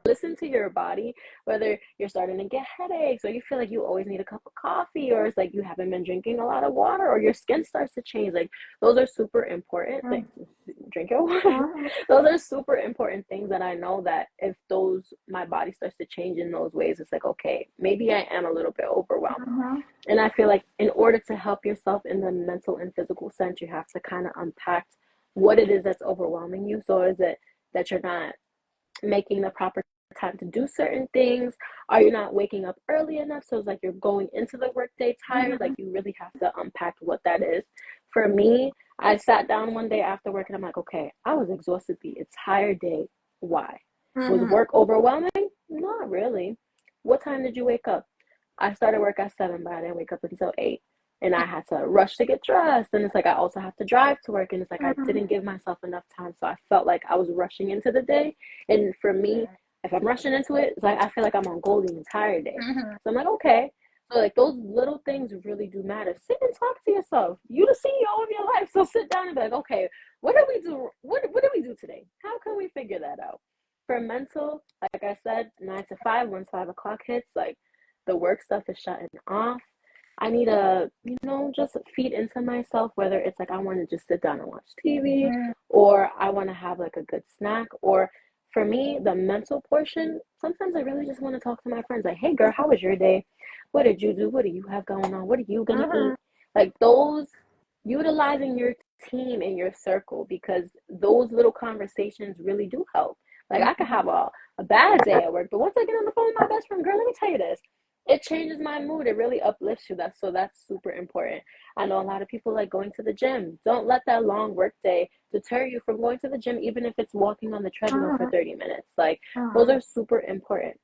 listen to your body, whether you're starting to get headaches or you feel like you always need a cup of coffee, or it's like you haven't been drinking a lot of water, or your skin starts to change. Like those are super important things. Drink your water. Those are super important things that I know that if those my body starts to change in those ways, it's like, okay, maybe I am a little bit overwhelmed. And I feel like in order to help yourself in the mental and physical sense, you have to kind of unpack what it is that's overwhelming you. So is it that you're not making the proper time to do certain things? Are you not waking up early enough? So it's like you're going into the workday tired. Like you really have to unpack what that is. For me, I sat down one day after work and I'm like, okay, I was exhausted the entire day. Why? Was work overwhelming? Not really. What time did you wake up? I started work at 7, but I didn't wake up until 8. And I had to rush to get dressed. And it's like I also have to drive to work. And it's like I didn't give myself enough time. So I felt like I was rushing into the day. And for me, if I'm rushing into it, it's like I feel like I'm on goal the entire day. So I'm like, okay. So like those little things really do matter. Sit and talk to yourself. You the CEO of your life. So sit down and be like, okay, what did we do? What did we do today? How can we figure that out? For mental, like I said, 9 to 5, once 5 o'clock hits, like the work stuff is shutting off. I need to, just feed into myself, whether it's like I want to just sit down and watch TV, or I want to have like a good snack, or for me, the mental portion, sometimes I really just want to talk to my friends like, hey girl, how was your day? What did you do? What do you have going on? What are you going to eat? Like those, utilizing your team and your circle, because those little conversations really do help. Like I could have a bad day at work, but once I get on the phone with my best friend, girl, let me tell you this, it changes my mood. It really uplifts you. That's super important. I know a lot of people like going to the gym. Don't let that long work day deter you from going to the gym, even if it's walking on the treadmill for 30 minutes. Like those are super important.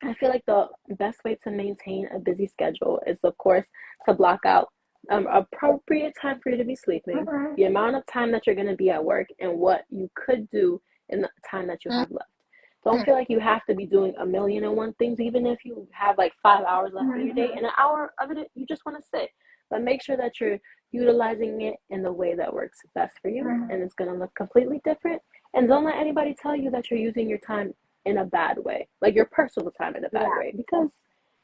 I feel like the best way to maintain a busy schedule is, of course, to block out appropriate time for you to be sleeping, the amount of time that you're going to be at work, and what you could do in the time that you have left. Don't feel like you have to be doing a million and one things, even if you have like 5 hours left in your day, and an hour of it you just want to sit. But make sure that you're utilizing it in the way that works best for you, and it's going to look completely different. And don't let anybody tell you that you're using your time in a bad way, like your personal time in a bad way, because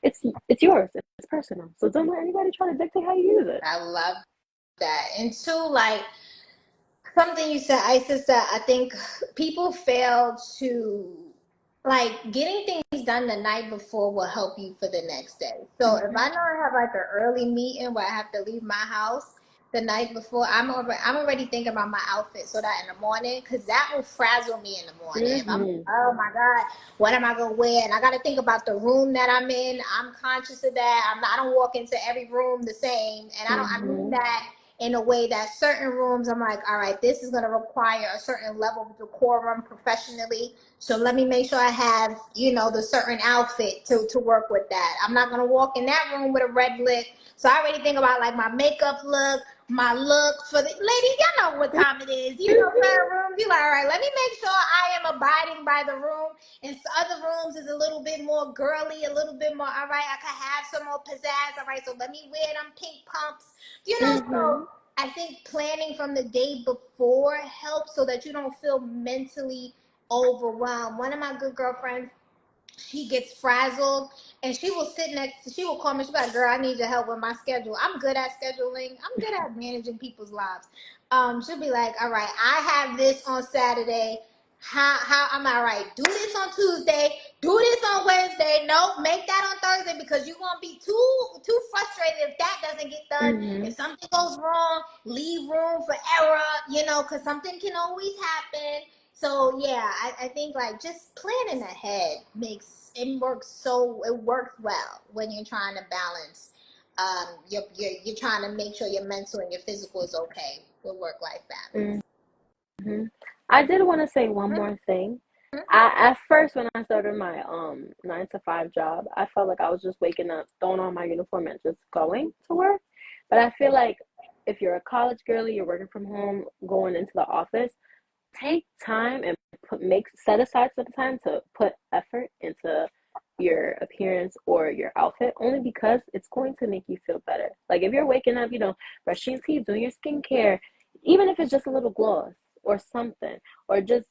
it's yours, it's personal. So don't let anybody try to dictate how you use it. I love that. And two, like something you said, Isis, that I think people fail to like getting things done the night before will help you for the next day. So if I know I have like an early meeting where I have to leave my house the night before, I'm already thinking about my outfit so that in the morning, because that will frazzle me in the morning. If I'm, oh my God, what am I gonna wear? And I got to think about the room that I'm in. I'm conscious of that. I don't walk into every room the same, and I mean that in a way that certain rooms I'm like, all right, this is going to require a certain level of decorum professionally. So let me make sure I have, the certain outfit to work with that. I'm not going to walk in that room with a red lip. So I already think about like my makeup look, my look for the ladies. Y'all know what time it is. Certain rooms, you like, all right, let me make sure I am abiding by the room. And other rooms is a little bit more girly, a little bit more, all right, I could have some more pizzazz. All right, so let me wear them pink pumps. So I think planning from the day before helps so that you don't feel mentally overwhelmed. One of my good girlfriends, she gets frazzled and she will she will call me, she'll be like, girl, I need your help with my schedule. I'm good at scheduling. I'm good at managing people's lives. She'll be like, all right, I have this on Saturday. How am I right? Do this on Tuesday. Do this on Wednesday. No, make that on Thursday, because you're gonna be too frustrated if that doesn't get done. If something goes wrong, leave room for error, because something can always happen. So yeah, I think like just planning ahead it works well when you're trying to balance. You're trying to make sure your mental and your physical is okay with work-life balance. I did want to say one more thing. At first, when I started my 9 to 5 job, I felt like I was just waking up, throwing on my uniform, and just going to work. But I feel like if you're a college girly, you're working from home, going into the office, take time and set aside some time to put effort into your appearance or your outfit, only because it's going to make you feel better. Like if you're waking up, brushing your teeth, doing your skincare, even if it's just a little gloss or something, or just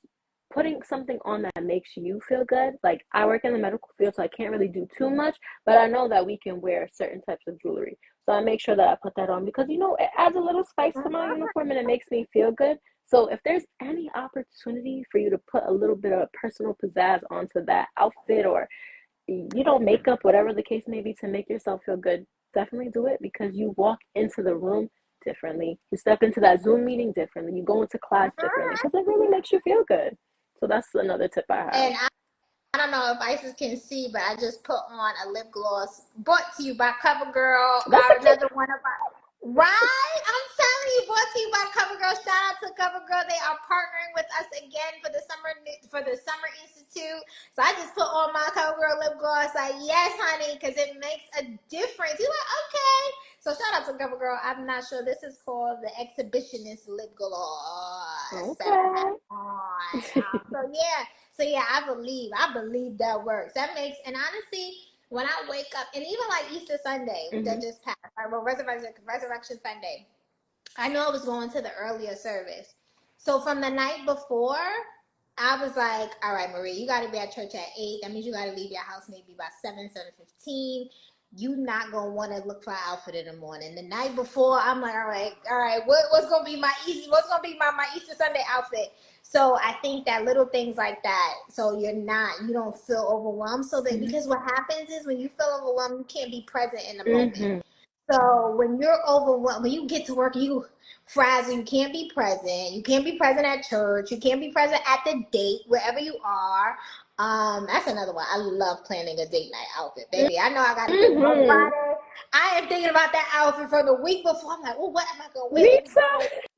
putting something on that makes you feel good. Like I work in the medical field, so I can't really do too much, but I know that we can wear certain types of jewelry. So I make sure that I put that on because it adds a little spice to my uniform and it makes me feel good. So if there's any opportunity for you to put a little bit of personal pizzazz onto that outfit or makeup, whatever the case may be, to make yourself feel good, definitely do it because you walk into the room differently. You step into that Zoom meeting differently. You go into class differently because it really makes you feel good. So that's another tip I have. And I don't know if Isis can see, but I just put on a lip gloss brought to you by CoverGirl, That's a cute. another one of our. Right? I'm telling you, brought to you by CoverGirl. Shout out to CoverGirl. They are partnering with us again for the Summer Institute. So I just put on my CoverGirl lip gloss. Like, yes, honey, because it makes a difference. You're like, okay. So shout out to CoverGirl. I'm not sure. This is called the Exhibitionist Lip Gloss that I have Okay. on. So yeah, I believe that works. That makes, and honestly, when I wake up, and even like Easter Sunday Mm-hmm. that just passed, right? Well, Resurrection Sunday, I know I was going to the earlier service. So from the night before, I was like, all right, Marie, you got to be at church at 8. That means you got to leave your house maybe by 7:15. You not going to want to look for an outfit in the morning. The night before, I'm like, all right, what's going to be what's going to be my Easter Sunday outfit? So I think that little things like that, so you don't feel overwhelmed. So that, because what happens is when you feel overwhelmed, you can't be present in the moment. Mm-hmm. So when you're overwhelmed, when you get to work, you frazzled, you can't be present. You can't be present at church. You can't be present at the date, wherever you are. That's another one. I love planning a date night outfit, baby. I know I got to get on Mm-hmm. Friday. I am thinking about that outfit from the week before. I'm like, oh, what am I gonna wear? Me Let me go.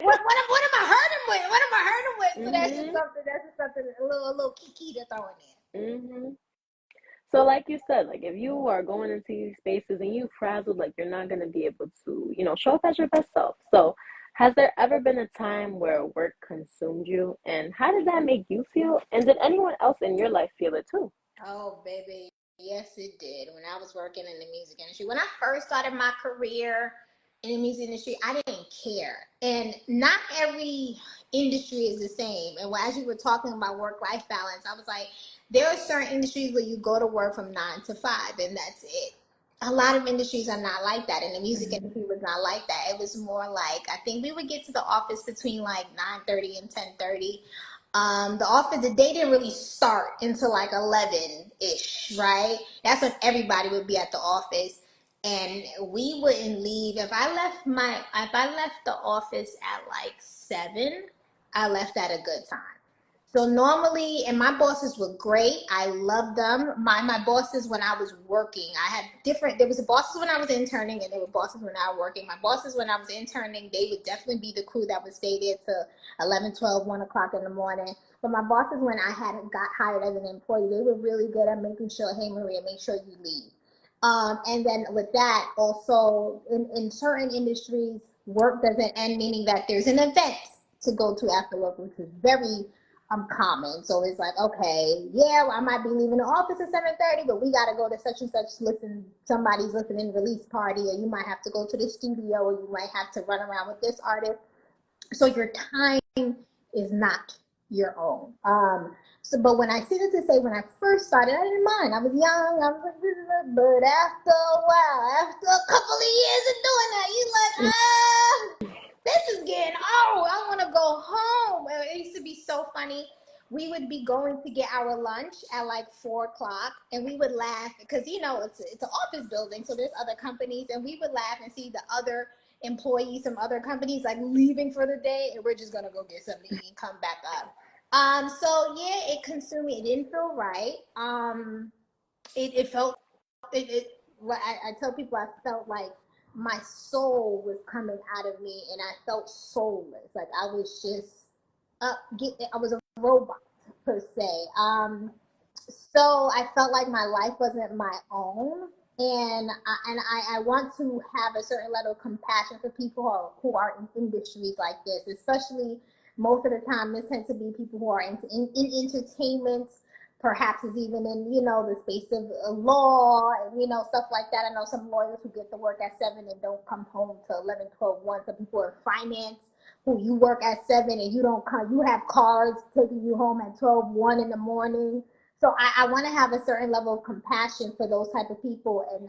What am I hurting with? What am I hurting with? So that's just too. something. That's just something. A little kiki to throw in there. Mm-hmm. So, like you said, like if you are going into these spaces and you frazzled, like you're not going to be able to, show up as your best self. So, has there ever been a time where work consumed you, and how did that make you feel? And did anyone else in your life feel it too? Oh, baby. Yes, it did. When I was working in the music industry, when I first started my career in the music industry, I didn't care. And not every industry is the same. And as you were talking about work-life balance, I was like, there are certain industries where you go to work from 9 to 5, and that's it. A lot of industries are not like that, and the music Mm-hmm. industry was not like that. It was more like, I think we would get to the office between like 9:30 and 10:30. The day didn't really start until like 11-ish, right? That's when everybody would be at the office, and we wouldn't leave. If I left the office at like 7, I left at a good time. So normally, and my bosses were great. I loved them. My bosses when I was working, there was bosses when I was interning, and there were bosses when I was working. My bosses when I was interning, they would definitely be the crew that would stay there till 11, 12, 1 o'clock in the morning. But my bosses when I had got hired as an employee, they were really good at making sure, hey Maria, make sure you leave. And then with that, also in certain industries, work doesn't end, meaning that there's an event to go to after work, which is very common. So it's like, okay, yeah, well, I might be leaving the office at 7:30, but we got to go to such and such somebody's listening release party, or you might have to go to the studio, or you might have to run around with this artist. So your time is not your own. But when I see this to say, when I first started, I didn't mind. I was young, but after a while, after a couple of years of doing that, you're like, this is getting old. I want to go home. It used to be so funny. We would be going to get our lunch at like 4 o'clock, and we would laugh because it's an office building, so there's other companies, and we would laugh and see the other employees from other companies like leaving for the day, and we're just gonna go get something to eat and come back up. So yeah, it consumed me. It didn't feel right. It felt it. What I tell people, I felt like my soul was coming out of me, and I felt soulless. Like I was just I was a robot per se. So I felt like my life wasn't my own, and I want to have a certain level of compassion for people who are in industries like this, especially most of the time this tends to be people who are in entertainment, perhaps is even in, the space of law and, stuff like that. I know some lawyers who get to work at 7 and don't come home till 11, 12, 1. Some people in finance who you work at 7 and you don't come, you have cars taking you home at 12, 1 in the morning. So I want to have a certain level of compassion for those type of people. And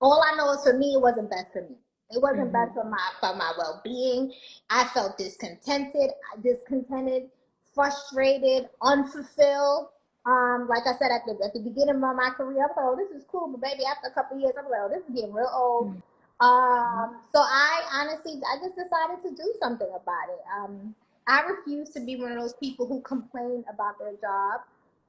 all I know is for me, it wasn't best for me. It wasn't best for my well-being. I felt discontented, frustrated, unfulfilled. Like I said, at the beginning of my career, I thought, oh, this is cool, but baby, after a couple of years, I'm like, oh, this is getting real old. So I just decided to do something about it. I refuse to be one of those people who complain about their job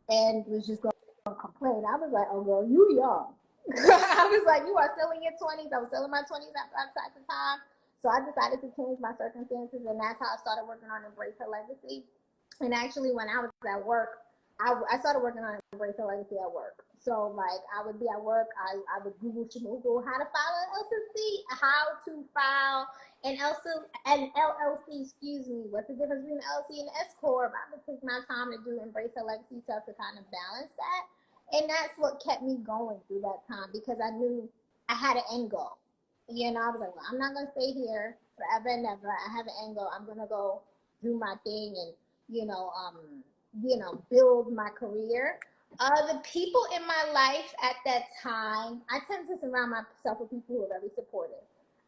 and was just going to complain. I was like, oh, girl, you young. I was like, you are still in your 20s. I was still in my 20s at the time. So I decided to change my circumstances, and that's how I started working on Embrace Her Legacy. And actually, when I was at work, I started working on Embrace Her Legacy at work. So, like, I would be at work, I would Google how to file an LLC, how to file an LLC, excuse me. What's the difference between an LLC and an S Corp? I would take my time to do Embrace Her Legacy stuff to kind of balance that. And that's what kept me going through that time, because I knew I had an end goal. I was like, well, I'm not going to stay here forever and ever. I have an end goal. I'm going to go do my thing and, build my career. The people in my life at that time, I tend to surround myself with people who are very supportive.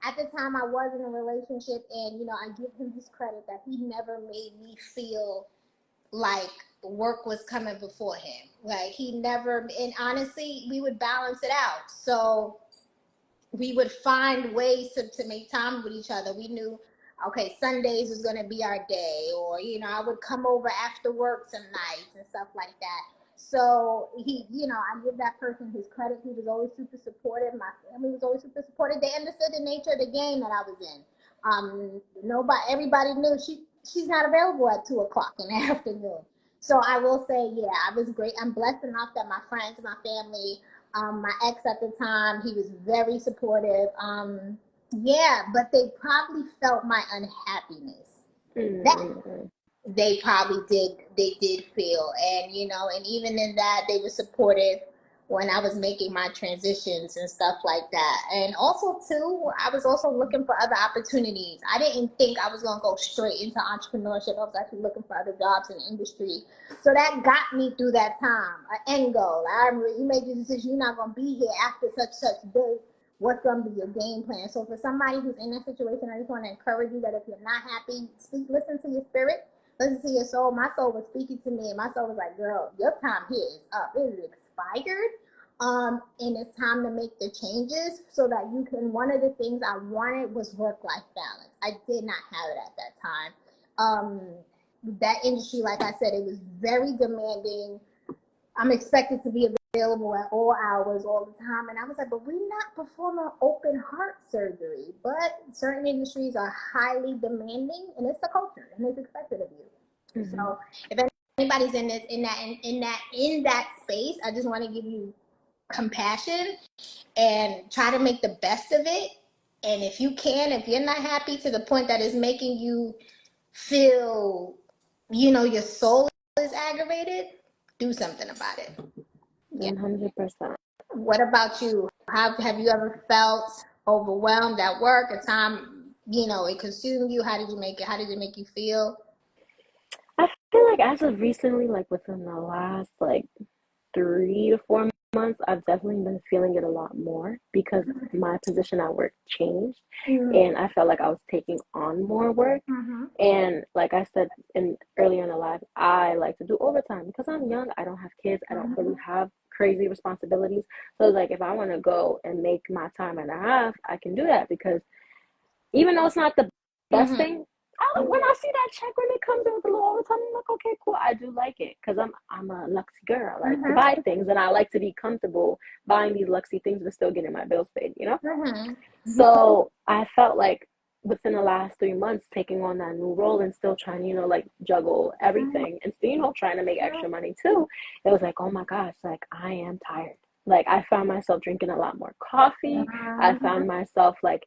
At the time, I was in a relationship, and, I give him his credit that he never made me feel like work was coming before him. Like, he never, and honestly, we would balance it out. So we would find ways to make time with each other. We knew, okay, Sundays was going to be our day, or, I would come over after work some nights and stuff like that. So he, I give that person his credit. He was always super supportive. My family was always super supportive. They understood the nature of the game that I was in. Everybody knew she's not available at 2:00 in the afternoon. So I will say, yeah, I was great. I'm blessed enough that my friends, my family, my ex at the time, he was very supportive. Yeah, but they probably felt my unhappiness. That they probably did feel, and and even in that, they were supportive when I was making my transitions and stuff like that. And also too, I was also looking for other opportunities. I didn't think I was going to go straight into entrepreneurship. I was actually looking for other jobs in the industry. So that got me through that time, an end goal. I remember, you made the decision, you're not going to be here after such date. What's going to be your game plan? So for somebody who's in that situation, I just want to encourage you that if you're not happy, listen to your spirit, listen to your soul. My soul was speaking to me, and my soul was like, girl, your time here is up. It is expired. And it's time to make the changes so that you can. One of the things I wanted was work-life balance. I did not have it at that time. That industry, like I said, it was very demanding. I'm expected to be available at all hours, all the time. And I was like, but we're not performing open heart surgery. But certain industries are highly demanding, and it's the culture, and it's expected of you. So if anybody's in that space, I just want to give you compassion and try to make the best of it. And if you're not happy to the point that is making you feel, your soul is aggravated, do something about it. 100%. What about you? Have you ever felt overwhelmed at work? A time, it consumed you? How did it make you feel? I feel like as of recently, like within the last like 3 to 4 months, I've definitely been feeling it a lot more because my position at work changed, and I felt like I was taking on more work. And like I said earlier in the live, I like to do overtime because I'm young. I don't have kids. I don't really have crazy responsibilities. So it's like if I want to go and make my time and a half, I can do that because even though it's not the best thing, when I see that check when it comes in with a little overtime, I'm like, okay, cool. I do like it because I'm a luxy girl. I like to buy things, and I like to be comfortable buying these luxy things but still getting my bills paid, So I felt like within the last 3 months taking on that new role and still trying, like juggle everything and still, trying to make extra money too. It was like, oh my gosh, like I am tired. Like I found myself drinking a lot more coffee. I found myself like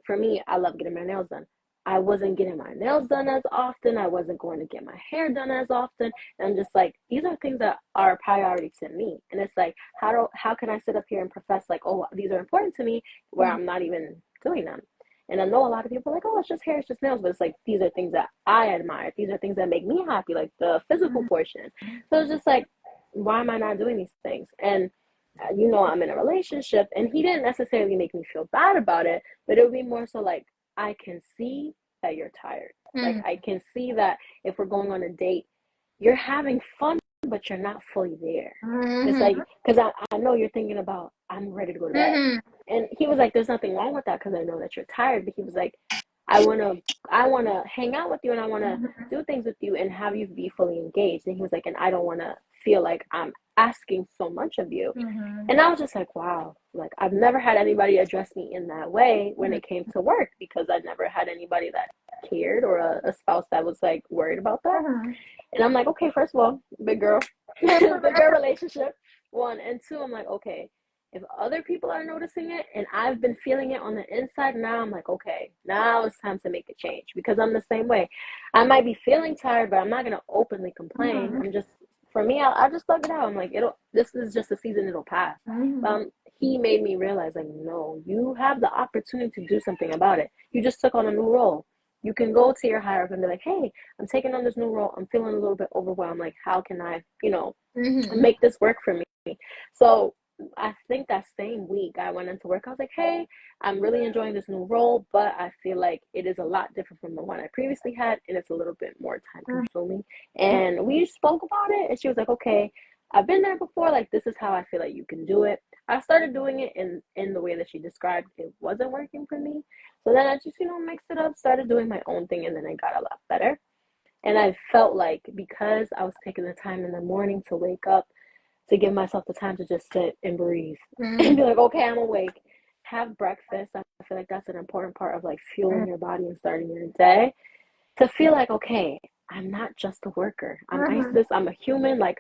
for me, I love getting my nails done. I wasn't getting my nails done as often. I wasn't going to get my hair done as often. And I'm just like, these are things that are a priority to me. And it's like, how can I sit up here and profess like, oh, these are important to me, where I'm not even doing them? And I know a lot of people are like, oh, it's just hair, it's just nails, but it's like, these are things that I admire. These are things that make me happy, like the physical portion. So it's just like, why am I not doing these things? And I'm in a relationship, and he didn't necessarily make me feel bad about it, but it would be more so like, I can see that you're tired. Like, I can see that if we're going on a date, you're having fun, but you're not fully there. It's like, because I know you're thinking about, I'm ready to go to bed. And he was like, there's nothing wrong with that, because I know that you're tired. But he was like, I wanna hang out with you, and I wanna do things with you and have you be fully engaged. And he was like, and I don't wanna feel like I'm asking so much of you. And I was just like, wow, like, I've never had anybody address me in that way when it came to work, because I never had anybody that cared, or a spouse that was like worried about that. And I'm like, okay, first of all, big girl, big girl relationship, one. And two, I'm like, okay, if other people are noticing it and I've been feeling it on the inside, now I'm like, okay, now it's time to make a change, because I'm the same way. I might be feeling tired, but I'm not going to openly complain. I'm just, for me, I just thug it out. I'm like, this is just a season, it'll pass. He made me realize, like, no, you have the opportunity to do something about it. You just took on a new role. You can go to your higher up and be like, hey, I'm taking on this new role. I'm feeling a little bit overwhelmed. Like, how can I, make this work for me? So I think that same week I went into work. I was like, hey, I'm really enjoying this new role, but I feel like it is a lot different from the one I previously had, and it's a little bit more time consuming. And we spoke about it, and she was like, okay, I've been there before. Like, this is how I feel like you can do it. I started doing it in the way that she described. It wasn't working for me. So then I just, mixed it up, started doing my own thing, and then I got a lot better. And I felt like, because I was taking the time in the morning to wake up, to give myself the time to just sit and breathe and be like, okay, I'm awake, have breakfast. I feel like that's an important part of like fueling your body and starting your day, to feel like, okay, I'm not just a worker. I'm Isis. I'm a human. Like,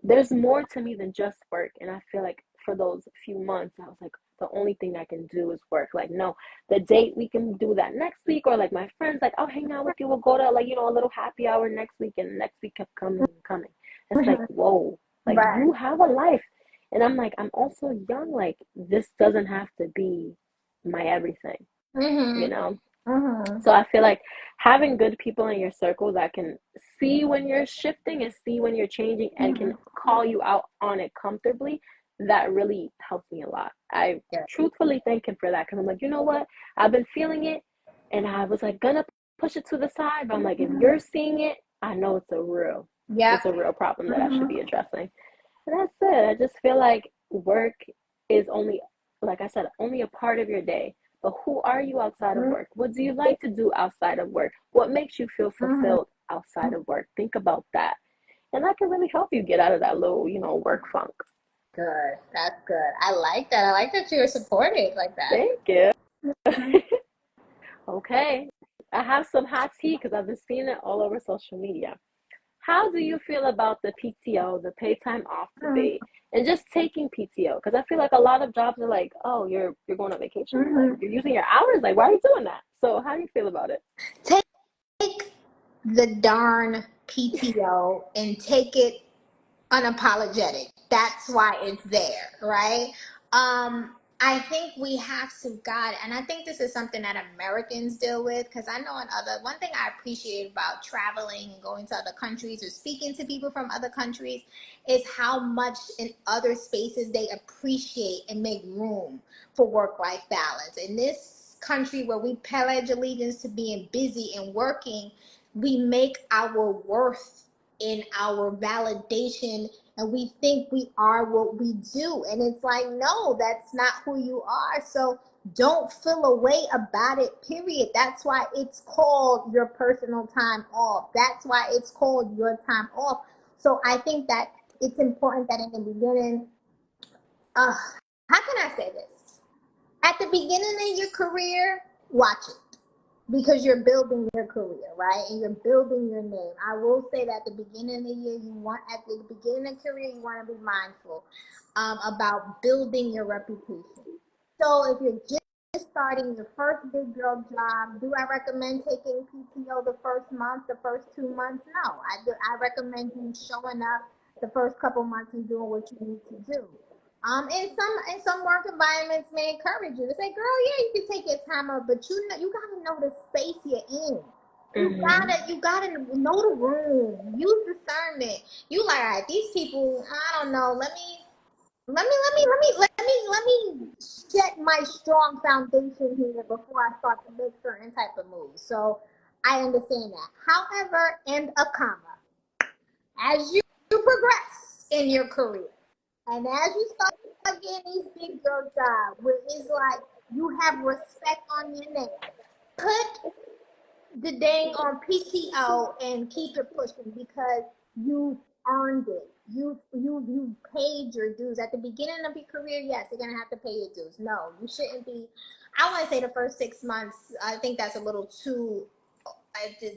there's more to me than just work. And I feel like for those few months, I was like, the only thing I can do is work. Like, no, the date, we can do that next week. Or like my friends, like, I'll hang out with you. We'll go to like, a little happy hour next week. And next week kept coming and coming. It's like, whoa, like, you have a life. And I'm like, I'm also young. Like, this doesn't have to be my everything, you know? So I feel like having good people in your circle that can see when you're shifting and see when you're changing and can call you out on it comfortably, that really helps me a lot. I truthfully thank him for that, because I'm like, you know what? I've been feeling it, and I was like gonna push it to the side, but I'm like, if you're seeing it, I know it's a real problem that I should be addressing. And that's it. I just feel like work is only, like I said, only a part of your day. But who are you outside of work? What do you like to do outside of work? What makes you feel fulfilled outside of work? Think about that. And that can really help you get out of that little, work funk. Good. That's good. I like that. I like that you're supportive like that. Thank you. Okay. I have some hot tea because I've been seeing it all over social media. How do you feel about the PTO, the pay time off debate, and just taking PTO? Because I feel like a lot of jobs are like, oh, you're going on vacation, like, you're using your hours. Like, why are you doing that? So how do you feel about it? Take the darn PTO and take it unapologetic. That's why it's there, right? I think we have to God, and I think this is something that Americans deal with, because I know one thing I appreciate about traveling and going to other countries or speaking to people from other countries is how much in other spaces they appreciate and make room for work-life balance. In this country where we pledge allegiance to being busy and working, we make our worth in our validation, and we think we are what we do, and it's like, no, that's not who you are. So don't feel a way about it, period. That's why it's called your personal time off. That's why it's called your time off. So I think that it's important that in the beginning, how can I say this, at the beginning of your career, watch it, because you're building your career, right? And you're building your name. I will say that at the beginning of the year, at the beginning of the career, you want to be mindful about building your reputation. So if you're just starting your first big girl job, do I recommend taking PTO the first month, the first 2 months? No, I recommend you showing up the first couple months and doing what you need to do. In some work environments may encourage you to say, "Girl, yeah, you can take your time off, but you gotta know the space you're in. Mm-hmm. You gotta know the room. Use discernment. You like, all right, these people, I don't know. Let me set my strong foundation here before I start to make certain type of moves. So I understand that. However, and a comma, as you progress in your career, and as you start getting these big girl jobs, where it's like you have respect on your name, put the dang on PTO and keep it pushing because you earned it. You paid your dues at the beginning of your career. Yes, you're gonna have to pay your dues. No, you shouldn't be. I want to say the first 6 months. I think that's a little too.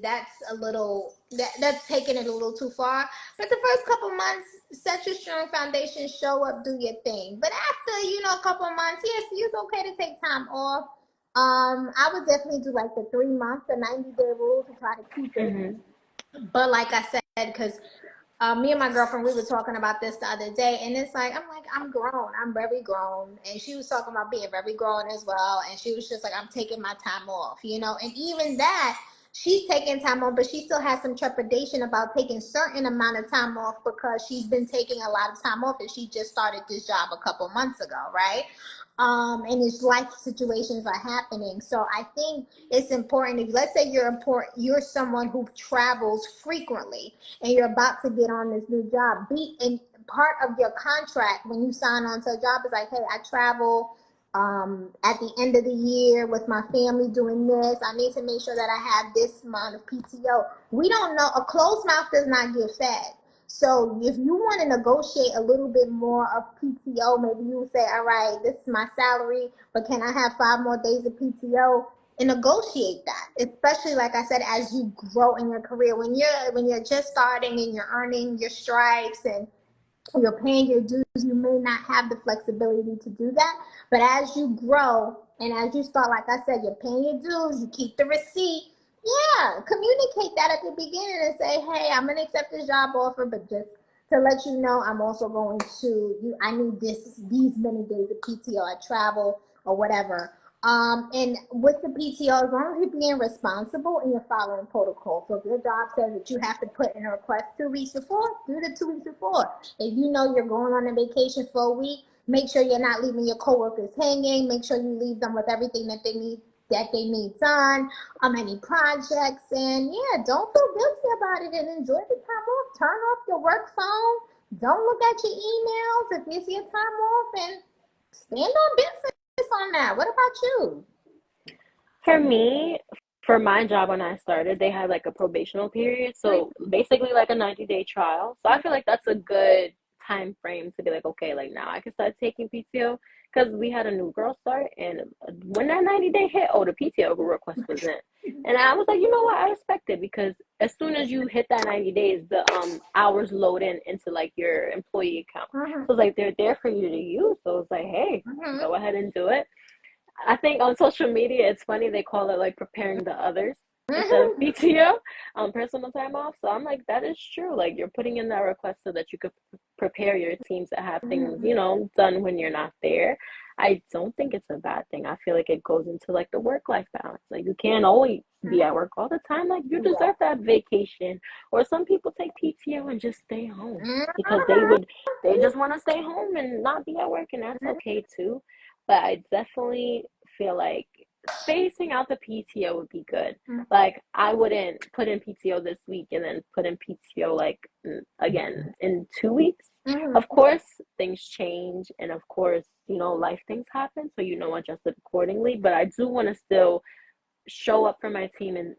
That's a little that's taking it a little too far. But the first couple months, set your strong foundation, show up, do your thing. But after a couple months, yes, it's okay to take time off. I would definitely do like the 3 month, the 90-day rule to try to keep it. Mm-hmm. But like I said, because me and my girlfriend, we were talking about this the other day, and it's like I'm grown, I'm very grown, and she was talking about being very grown as well, and she was just like, I'm taking my time off, and even that. She's taking time off, but she still has some trepidation about taking certain amount of time off because she's been taking a lot of time off and she just started this job a couple months ago, right? And his life situations are happening. So I think it's important. If let's say you're someone who travels frequently, and you're about to get on this new job, be in part of your contract when you sign on to a job is like, hey, I travel at the end of the year with my family doing this. I need to make sure that I have this amount of PTO. We don't know. A closed mouth does not get fed. So if you want to negotiate a little bit more of PTO, maybe you say, all right, this is my salary, but can I have 5 more days of PTO? And negotiate that, especially like I said, as you grow in your career. When you're just starting and you're earning your stripes and you're paying your dues, you may not have the flexibility to do that. But as you grow and as you start, like I said, you're paying your dues, you keep the receipt. Yeah, communicate that at the beginning and say, hey, I'm gonna accept this job offer, but just to let you know, I'm also going to I need these many days of PTO. I travel or whatever. And with the PTO, as long as you're being responsible and you're following protocol. So if your job says that you have to put in a request 2 weeks before, do the 2 weeks before. If you know you're going on a vacation for a week, make sure you're not leaving your coworkers hanging. Make sure you leave them with everything that they need done, any projects, and yeah, don't feel guilty about it and enjoy the time off. Turn off your work phone. Don't look at your emails if it's your time off, and stand on business on that. What about you? For me, for my job when I started, they had like a probational period. So basically like a 90-day trial. So I feel like that's a good time frame to be like, okay, like now I can start taking PTO because we had a new girl start and when that 90-day hit, oh, the PTO request was in. And I was like, you know what? I respect it because as soon as you hit that 90 days, the hours load in into like your employee account. Mm-hmm. So it's like they're there for you to use. So it's like, hey, Mm-hmm. go ahead and do it. I think on social media, it's funny they call it like preparing the others instead of Mm-hmm. PTO, personal time off. So I'm like, that is true. Like you're putting in that request so that you could prepare your teams to have things, Mm-hmm. done when you're not there. I don't think it's a bad thing. I feel like it goes into like the work-life balance. Like you can't always be at work all the time. Like you Yeah. deserve that vacation. Or some people take PTO and just stay home because Mm-hmm. they just want to stay home and not be at work, and that's okay too. But I definitely feel like spacing out the PTO would be good. Like I wouldn't put in PTO this week and then put in PTO like again in 2 weeks. Mm-hmm. Of course, things change, and of course, life things happen, so adjust it accordingly. But I do want to still show up for my team and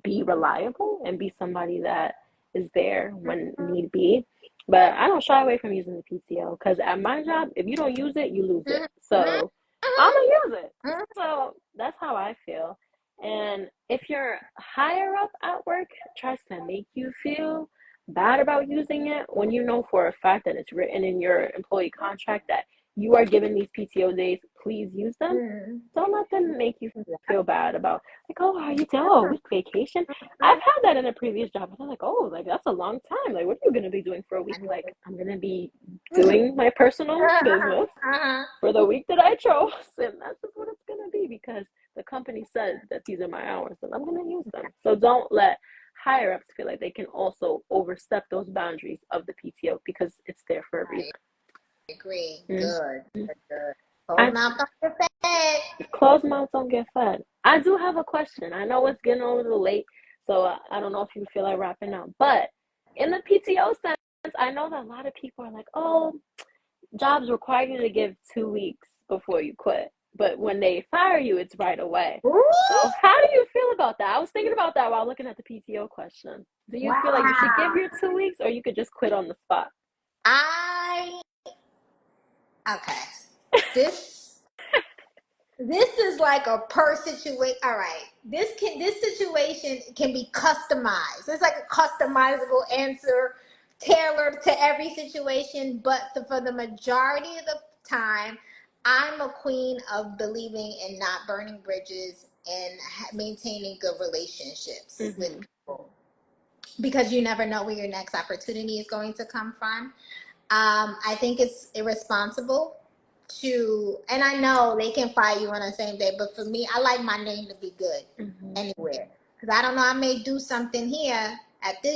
be reliable and be somebody that is there when need be. But I don't shy away from using the PTO because at my job, if you don't use it, you lose it. So I'm gonna use it. So that's how I feel. And if your higher up at work tries to make you feel bad about using it when you know for a fact that it's written in your employee contract that you are given these PTO days, please use them. Don't let them make you feel bad about like, oh, are you doing a week vacation? I've had that in a previous job. And I'm like, oh, like that's a long time. Like, what are you gonna be doing for a week? Like, I'm gonna be doing my personal business for the week that I chose, and that's just what it's gonna be because the company said that these are my hours, and I'm gonna use them. So don't let higher ups feel like they can also overstep those boundaries of the PTO because it's there for a reason. Agree. Mm-hmm. Good. Closed mouth don't get fed. Closed mouths don't get fed. I do have a question. I know it's getting a little late, so I don't know if you feel like wrapping up. But in the PTO sense, I know that a lot of people are like, oh, jobs require you to give 2 weeks before you quit. But when they fire you, it's right away. Ooh. So how do you feel about that? I was thinking about that while looking at the PTO question. Do you feel like you should give your 2 weeks or you could just quit on the spot? Okay. This is like a per situation. All right. This situation can be customized. It's like a customizable answer tailored to every situation, but for the majority of the time, I'm a queen of believing in not burning bridges and maintaining good relationships with people because you never know where your next opportunity is going to come from. I think it's irresponsible and I know they can fire you on the same day, but for me, I like my name to be good anywhere. Because I don't know, I may do something here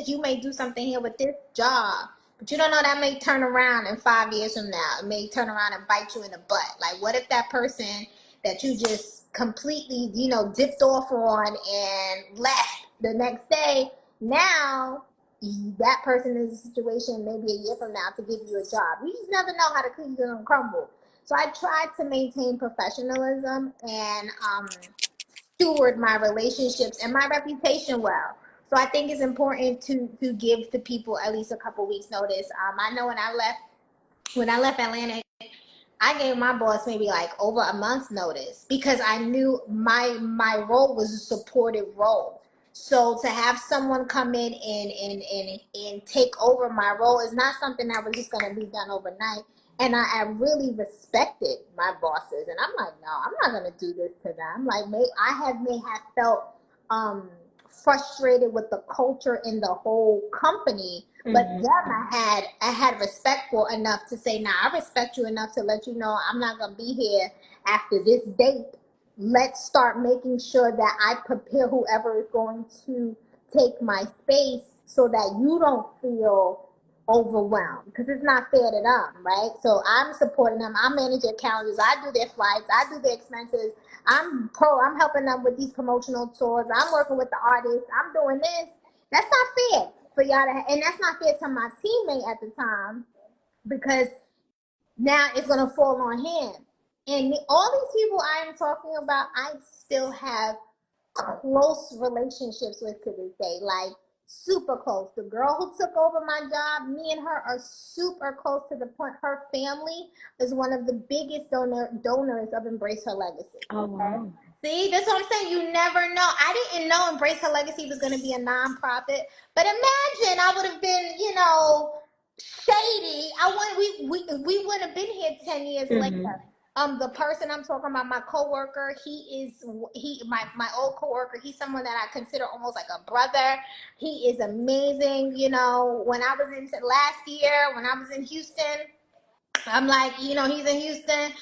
you may do something here with this job, but you don't know that may turn around in 5 years from now. It may turn around and bite you in the butt. Like, what if that person that you just completely, dipped off on and left the next day, now that person is a situation maybe a year from now to give you a job. You just never know how the cookies are gonna crumble. So I try to maintain professionalism and steward my relationships and my reputation well. So I think it's important to give the people at least a couple weeks notice. I know when I left Atlanta, I gave my boss maybe like over a month's notice because I knew my role was a supportive role. So to have someone come in and take over my role is not something that was just going to be done overnight. And I really respected my bosses. And I'm like, no, I'm not going to do this to them. Like, may have felt frustrated with the culture in the whole company, but them I had respect for enough to say, nah, I respect you enough to let you know I'm not gonna be here after this date. Let's start making sure that I prepare whoever is going to take my space so that you don't feel overwhelmed, because it's not fair to them, right? So I'm supporting them. I manage their calendars. I do their flights. I do their expenses. I'm helping them with these promotional tours. I'm working with the artists. I'm doing this. That's not fair for y'all to, and that's not fair to my teammate at the time, because now it's gonna fall on him. And all these people I am talking about, I still have close relationships with to this day, like super close. The girl who took over my job, me and her are super close to the point her family is one of the biggest donors of EmbraceHerLegacy. Oh, wow. See, that's what I'm saying. You never know. I didn't know EmbraceHerLegacy was going to be a nonprofit, but imagine I would have been, shady. We would have been here 10 years later. The person I'm talking about, my coworker, my old coworker. He's someone that I consider almost like a brother. He is amazing. When I was last year, when I was in Houston, I'm like, he's in Houston.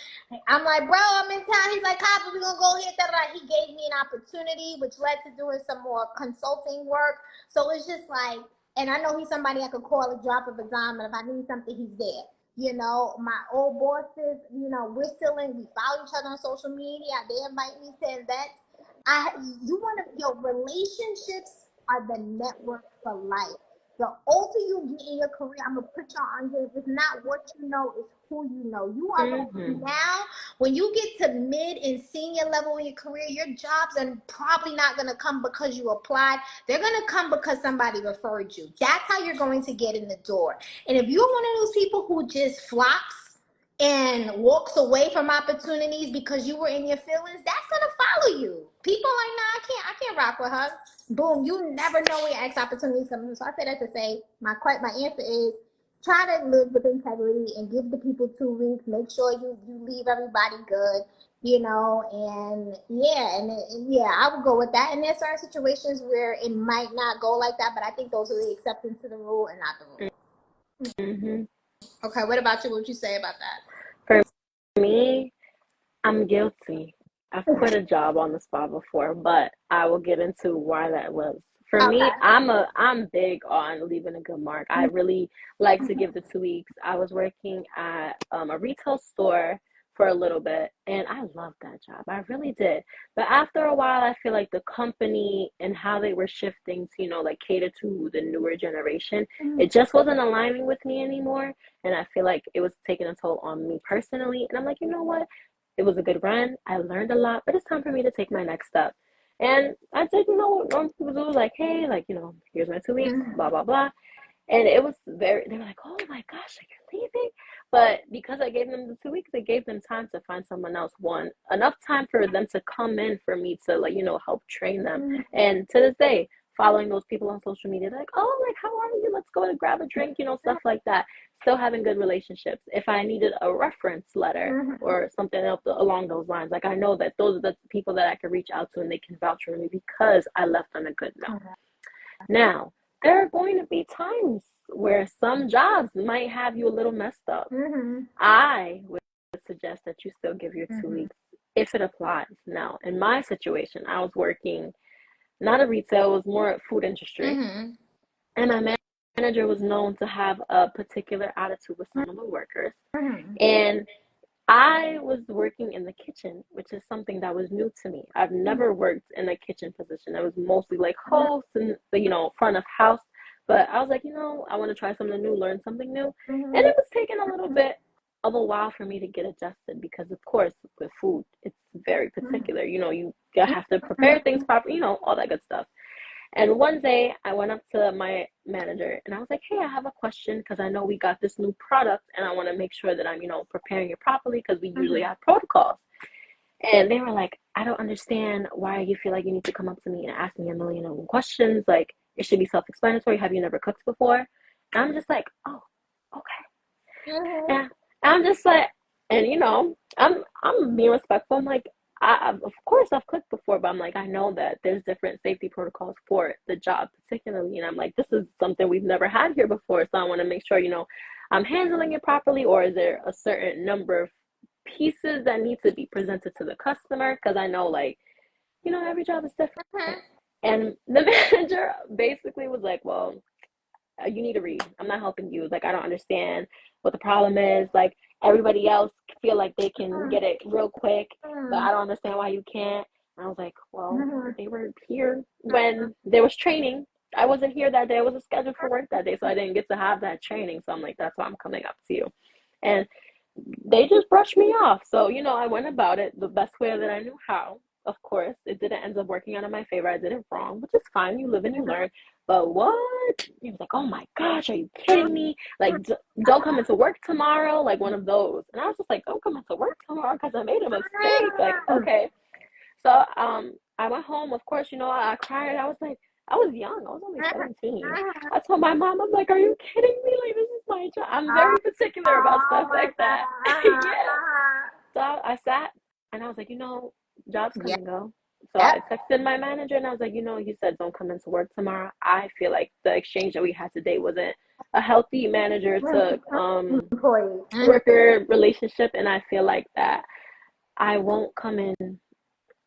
I'm like, bro, I'm in town. He's like, Copper, we're going to go here. He gave me an opportunity, which led to doing some more consulting work. So it's just like, and I know he's somebody I could call a drop of a dime, and if I need something, he's there. My old bosses, we follow each other on social media. They invite me to events. Your relationships are the network for life. The older you get in your career, I'm going to put y'all on here. It's not what you know, it's who you know. You are now, when you get to mid and senior level in your career, your jobs are probably not going to come because you applied. They're going to come because somebody referred you. That's how you're going to get in the door. And if you're one of those people who just flops and walks away from opportunities because you were in your feelings, that's going to follow you. People are like, nah, I can't rock with her. Boom, you never know where your next opportunity is coming from. So I say that to say, my answer is try to live with integrity and give the people 2 weeks. Make sure you leave everybody good, and yeah, and yeah, I would go with that. And there's certain situations where it might not go like that, but I think those are the exceptions to the rule and not the rule. Mm-hmm. Okay, what about you? What would you say about that? For me, I'm guilty. I've quit a job on the spot before, but I will get into why that was. For me, Okay. I'm big on leaving a good mark. I really like to give the 2 weeks. I was working at a retail store for a little bit, and I loved that job. I really did. But after a while, I feel like the company and how they were shifting to, like cater to the newer generation, it just wasn't aligning with me anymore. And I feel like it was taking a toll on me personally. And I'm like, you know what? It was a good run. I learned a lot, but it's time for me to take my next step. And I did, what normal people do, like, hey, like, here's my 2 weeks, blah, blah, blah. And it was they were like, oh my gosh, like you're leaving. But because I gave them the 2 weeks, it gave them time to find someone else. Enough time for them to come in for me to, like, help train them. And to this day, following those people on social media, they're like, oh, like, how are you? Let's go and grab a drink, stuff like that. Still having good relationships. If I needed a reference letter or something else along those lines, like I know that those are the people that I can reach out to and they can vouch for me because I left on a good note. Now, there are going to be times where some jobs might have you a little messed up. I would suggest that you still give your 2 weeks if it applies. Now, in my situation, I was working not a retail, it was more food industry. And my manager was known to have a particular attitude with some of the workers. And I was working in the kitchen, which is something that was new to me. I've never worked in a kitchen position. I was mostly like host and, front of house. But I was like, I want to try something new, learn something new. And it was taking a little bit of a while for me to get adjusted because, of course, with food, it's very particular. You have to prepare things properly, all that good stuff. And one day I went up to my manager and I was like, hey, I have a question because I know we got this new product and I want to make sure that I'm, preparing it properly because we usually have protocols. And they were like, I don't understand why you feel like you need to come up to me and ask me a million and one questions. Like, it should be self-explanatory. Have you never cooked before? And I'm just like, oh, okay. And I'm just like, and I'm being respectful. I'm like, of course I've cooked before, but I'm like, I know that there's different safety protocols for the job particularly. And I'm like, this is something we've never had here before. So I want to make sure, I'm handling it properly, or is there a certain number of pieces that need to be presented to the customer? Because I know, like, every job is different. And the manager basically was like, well, you need to read. I'm not helping you. Like, I don't understand what the problem is. Like, everybody else feel like they can get it real quick, but I don't understand why you can't. And I was like, well, they were here when there was training. I wasn't here that day. I wasn't scheduled for work that day, so I didn't get to have that training. So I'm like, that's why I'm coming up to you. And they just brushed me off. So, I went about it the best way that I knew how. Of course, it didn't end up working out in my favor. I did it wrong, which is fine. You live and you learn. But what? He was like, oh my gosh, are you kidding me? Like, don't come into work tomorrow. Like, one of those. And I was just like, don't come into work tomorrow because I made a mistake. Like, okay. So I went home. Of course, I cried. I was like, I was young. I was only 17. I told my mom, I'm like, are you kidding me? Like, this is my job. I'm very particular about stuff like that. Yeah. So I sat and I was like, jobs come and go. So I texted my manager and I was like, you said don't come into work tomorrow. I feel like the exchange that we had today wasn't a healthy manager to worker relationship. And I feel like that I won't come in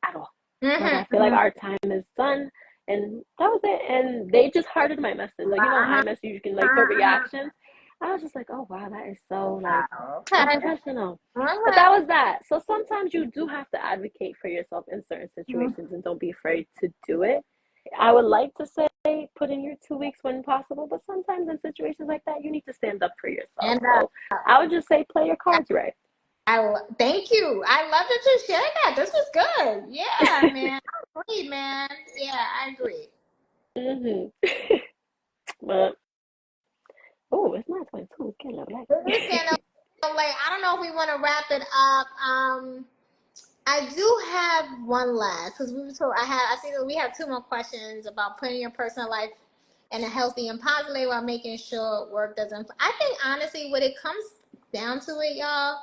at all. Like, I feel like our time is done. And that was it. And they just hearted my message. Like, iMessage, you can, like, put reactions. I was just like, oh, wow, that is so, like, unprofessional. But that was that. So sometimes you do have to advocate for yourself in certain situations and don't be afraid to do it. I would like to say put in your 2 weeks when possible, but sometimes in situations like that, you need to stand up for yourself. So I would just say play your cards right. Thank you. I love that you shared that. This was good. Yeah, man. I agree, man. Yeah, I agree. But it's not 22. It's getting late. I don't know if we want to wrap it up. I do have one last because I see that we have two more questions about putting your personal life in a healthy and positive way while making sure work doesn't. I think honestly, what it comes down to it, y'all,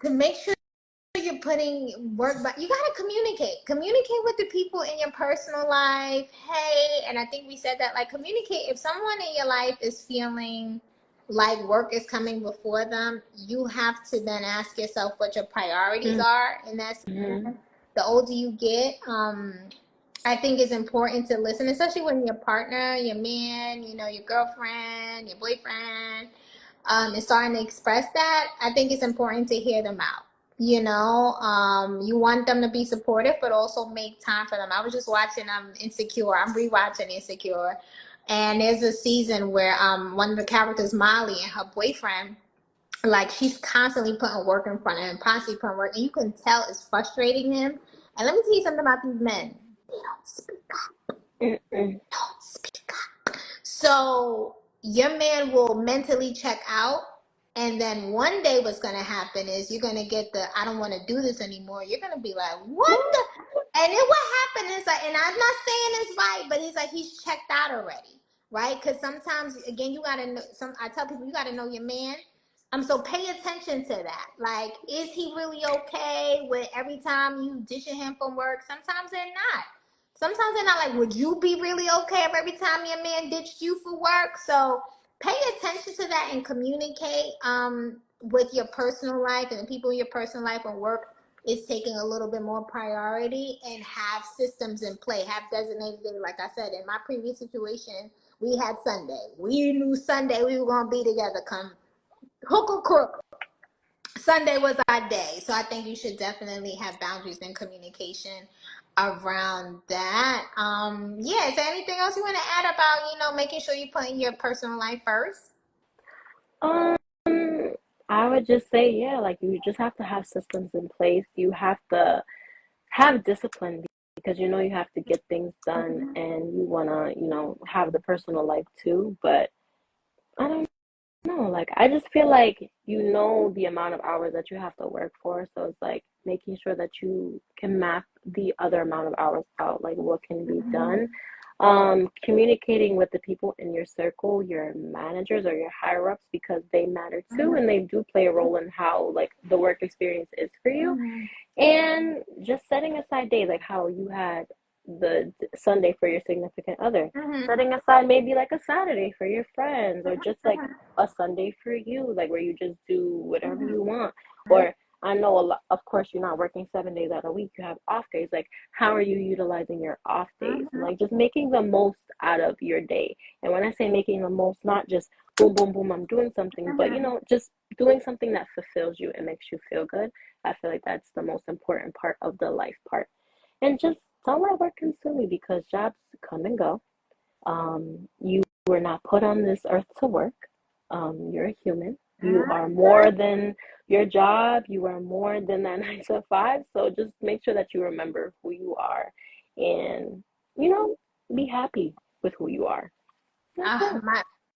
to make sure you're putting work, but you gotta communicate with the people in your personal life. Hey, and I think we said that, like, communicate. If someone in your life is feeling like work is coming before them, you have to then ask yourself what your priorities are, and that's the older you get. I think it's important to listen, especially when your partner, your man, your girlfriend, your boyfriend, is starting to express that. I think it's important to hear them out. You want them to be supportive, but also make time for them. I was just watching Insecure. I'm rewatching Insecure, and there's a season where one of the characters, Molly, and her boyfriend, like, she's constantly putting work in front of him, constantly putting work, and you can tell it's frustrating him. And let me tell you something about these men. They don't speak up. Don't speak up. So your man will mentally check out, and then one day what's going to happen is you're going to get the, I don't want to do this anymore. You're going to be like, what the? And then what happened is, like, and I'm not saying it's right, but it's like he's checked out already, right? Because sometimes, again, you got to know, I tell people, you got to know your man. So pay attention to that. Like, is he really okay with every time you ditching him from work? Sometimes they're not. Sometimes they're not. Like, would you be really okay if every time your man ditched you for work? So pay attention to that and communicate with your personal life and the people in your personal life when work is taking a little bit more priority, and have systems in play. Have designated days. Like I said, in my previous situation, we had Sunday. We knew Sunday we were going to be together come hook or crook. Sunday was our day. So I think you should definitely have boundaries and communication around that. Yeah, is there anything else you want to add about, making sure you put in your personal life first? Um, I would just say, yeah, like you just have to have systems in place. You have to have discipline because you have to get things done and you want to, have the personal life too. But I don't know, like I just feel like the amount of hours that you have to work for. So it's like making sure that you can map the other amount of hours out, like what can be done. Communicating with the people in your circle, your managers or your higher ups, because they matter too, and they do play a role in how like the work experience is for you. And just setting aside days, like how you had the Sunday for your significant other, setting aside maybe like a Saturday for your friends, or just like a Sunday for you, like where you just do whatever you want. Or I know a lot, of course, you're not working 7 days out of a week, you have off days. Like, how are you utilizing your off days? Like, just making the most out of your day. And when I say making the most, not just boom, boom, boom, I'm doing something, but just doing something that fulfills you and makes you feel good. I feel like that's the most important part of the life part. And just don't let work consume you, because jobs come and go. You were not put on this earth to work. You're a human. You are more than your job. You are more than that 9 to 5. So just make sure that you remember who you are, and be happy with who you are.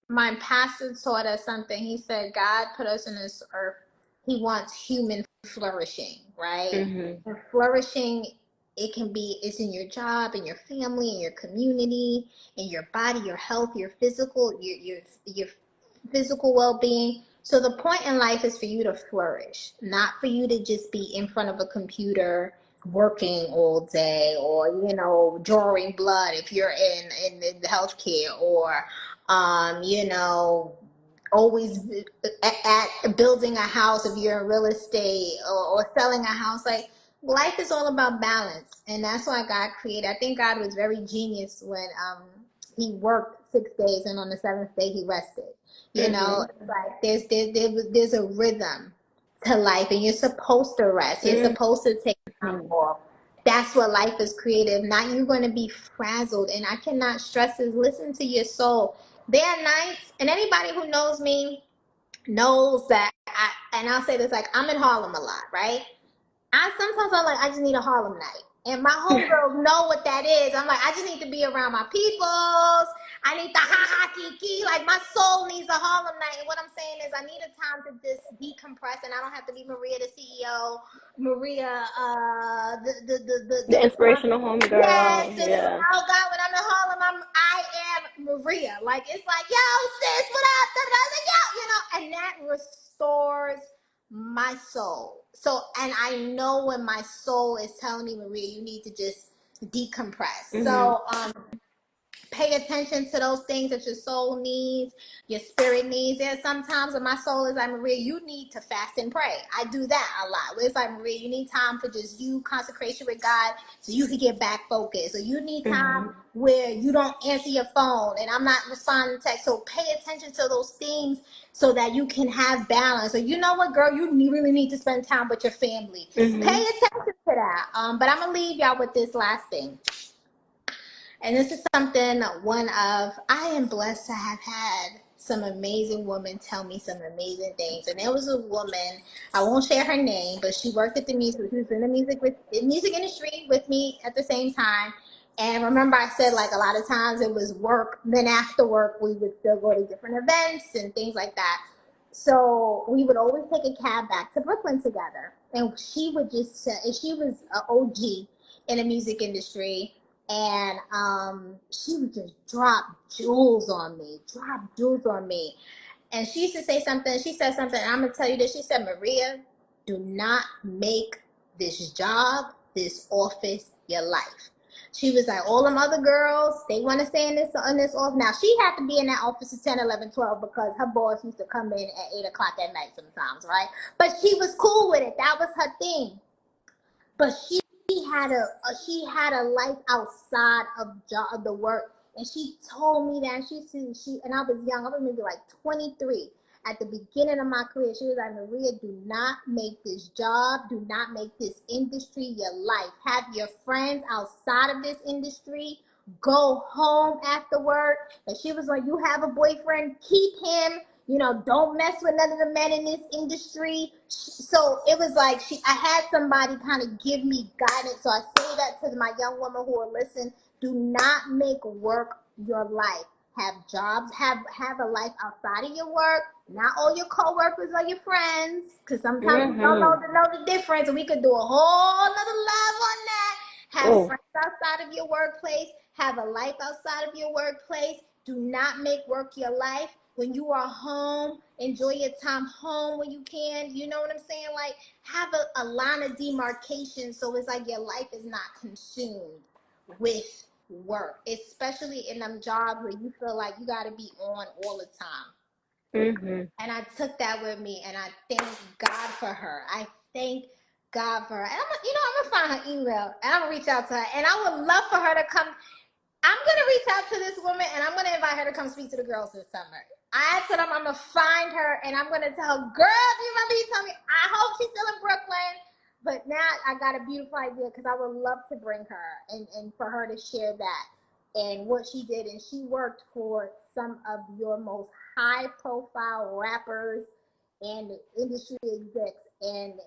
My pastor taught us something. He said God put us in this earth. He wants human flourishing, right? And flourishing, it's in your job, in your family, in your community, in your body, your health, your physical, your physical well-being. So the point in life is for you to flourish, not for you to just be in front of a computer working all day, or drawing blood if you're in healthcare, or always at building a house if you're in real estate, or selling a house. Like, life is all about balance, and that's why God created. I think God was very genius when he worked 6 days and on the seventh day he rested. Like there's a rhythm to life, and you're supposed to rest. You're supposed to take time off. That's what life is creative. Not you're going to be frazzled. And I cannot stress this. Listen to your soul. There are nights, and anybody who knows me knows that and I'll say this, like, I'm in Harlem a lot, right? Sometimes I'm like, I just need a Harlem night. And my homegirls know what that is. I'm like, I just need to be around my peoples. I need the ha kiki. Like, my soul needs a Harlem night. And what I'm saying is, I need a time to just decompress, and I don't have to be Maria the CEO, Maria The inspirational yes, homegirl. this, Yeah. oh God, when I'm in Harlem, I am Maria. Like, it's like, yo, sis, what up? Da, da, da, yo, and that restores my soul. So, and I know when my soul is telling me, Maria, you need to just decompress. Mhm. So, pay attention to those things that your soul needs, your spirit needs. There's sometimes when my soul is like, Maria, you need to fast and pray. I do that a lot. It's like, Maria, you need time for just you, consecration with God, so you can get back focused. Or you need time Mhm. where you don't answer your phone and I'm not responding to text. So pay attention to those things so that you can have balance. So you know what, girl, you really need to spend time with your family. Pay Mhm. attention to that. But I'm gonna leave y'all with this last thing. And this is something I am blessed to have had some amazing women tell me some amazing things. And there was a woman, I won't share her name, but she worked at the music, she was in the music industry with me at the same time. And remember I said, like, a lot of times it was work, then after work we would still go to different events and things like that. So we would always take a cab back to Brooklyn together. And she would just say, she was an OG in the music industry, and she would just drop jewels on me. And she used to say something. She said something. And I'm gonna tell you this. She said, Maria, do not make this job, this office, your life. She was like, all them other girls, they want to stay in this office. Now, she had to be in that office at 10, 11, 12 because her boss used to come in at 8 o'clock at night sometimes, right? But she was cool with it. That was her thing. But she had a life outside of the work, and she told me that. She and I was young. I was maybe like 23 at the beginning of my career. She was like, Maria, do not make this job, do not make this industry your life. Have your friends outside of this industry. Go home after work. And she was like, you have a boyfriend, keep him. Don't mess with none of the men in this industry. So it was like I had somebody kind of give me guidance. So I say that to my young women who are listening: do not make work your life. Have jobs, have a life outside of your work. Not all your coworkers are your friends, because sometimes we don't Mhm. know the difference. And we could do a whole nother love on that. Have Oh. friends outside of your workplace. Have a life outside of your workplace. Do not make work your life. When you are home, enjoy your time home when you can. You know what I'm saying? Like, have a line of demarcation so it's like your life is not consumed with work, especially in them jobs where you feel like you got to be on all the time. Mhm. And I took that with me, and I thank God for her. I thank God for her. And I'm gonna find her email, and I'm gonna reach out to her, and I would love for her to come. I'm gonna reach out to this woman, and I'm gonna invite her to come speak to the girls this summer. I told them I'm gonna find her, and I'm gonna tell her, girl, do you remember you told me? I hope she's still in Brooklyn. But now I got a beautiful idea, because I would love to bring her and for her to share that and what she did. And she worked for some of your most high profile rappers and industry execs, and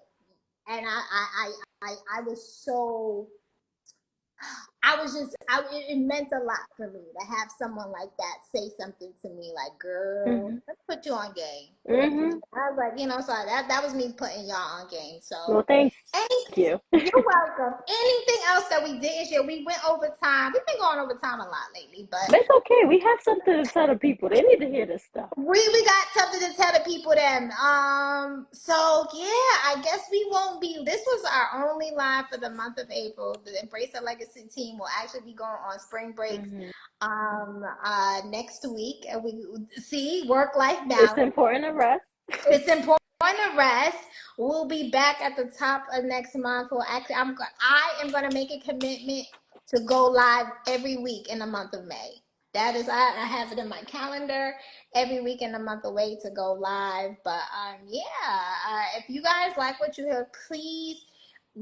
I was so, it meant a lot for me to have someone like that say something to me like, girl, Mhm. let's put you on game. Mhm. I was like, so that was me putting y'all on game. Well, So, thank any, you. you're welcome. Anything else that we didn't share? We went over time. We've been going over time a lot lately, but But it's okay. We have something to tell the people. They need to hear this stuff. we got something to tell the people then. So yeah, I guess we won't be. This was our only live for the month of April. The Embrace Her Legacy team will actually be going on spring breaks Mhm. next week, and we see work life It's balance. important to rest. It's important to rest. We'll be back at the top of next month. Well, actually, I am going to make a commitment to go live every week in the month of May. That is, I have it in my calendar every week in the month away to go live. But if you guys like what you hear, please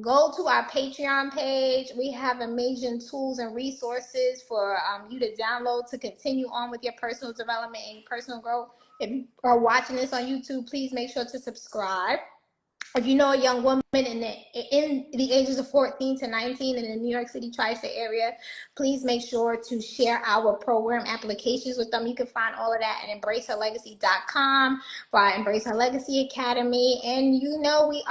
go to our Patreon page. We have amazing tools and resources for you to download to continue on with your personal development and personal growth. If you are watching this on YouTube, please make sure to subscribe. if you know a young woman in the ages of 14 to 19 in the New York City tri-state area, please make sure to share our program applications with them. You can find all of that at EmbraceHerLegacy.com for our Embrace Her Legacy Academy. And we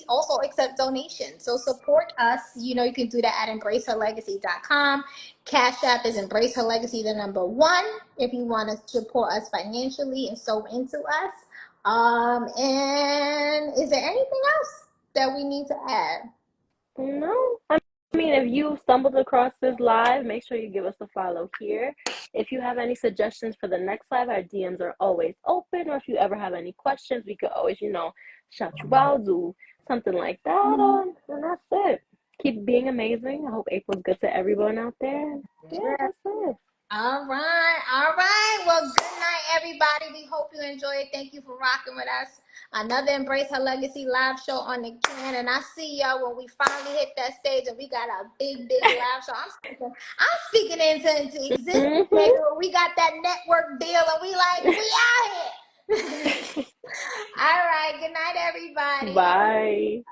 also accept donations. So support us. You can do that at EmbraceHerLegacy.com. Cash App is Embrace Her Legacy, the number one, if you want to support us financially and sow into us. And is there anything else that we need to add? No, I mean, if you stumbled across this live, make sure you give us a follow here. If you have any suggestions for the next live, our DMs are always open. Or if you ever have any questions, we could always, shout you out, do something like that. And that's it. Keep being amazing. I hope April's good to everyone out there. Yeah, that's it. All right, all right. Well, good night, everybody. We hope you enjoyed. Thank you for rocking with us. Another Embrace Her Legacy live show on the can, and I see y'all when we finally hit that stage and we got a big, big live show. I'm speaking into existence, baby. We got that network deal, and we out here. All right. Good night, everybody. Bye.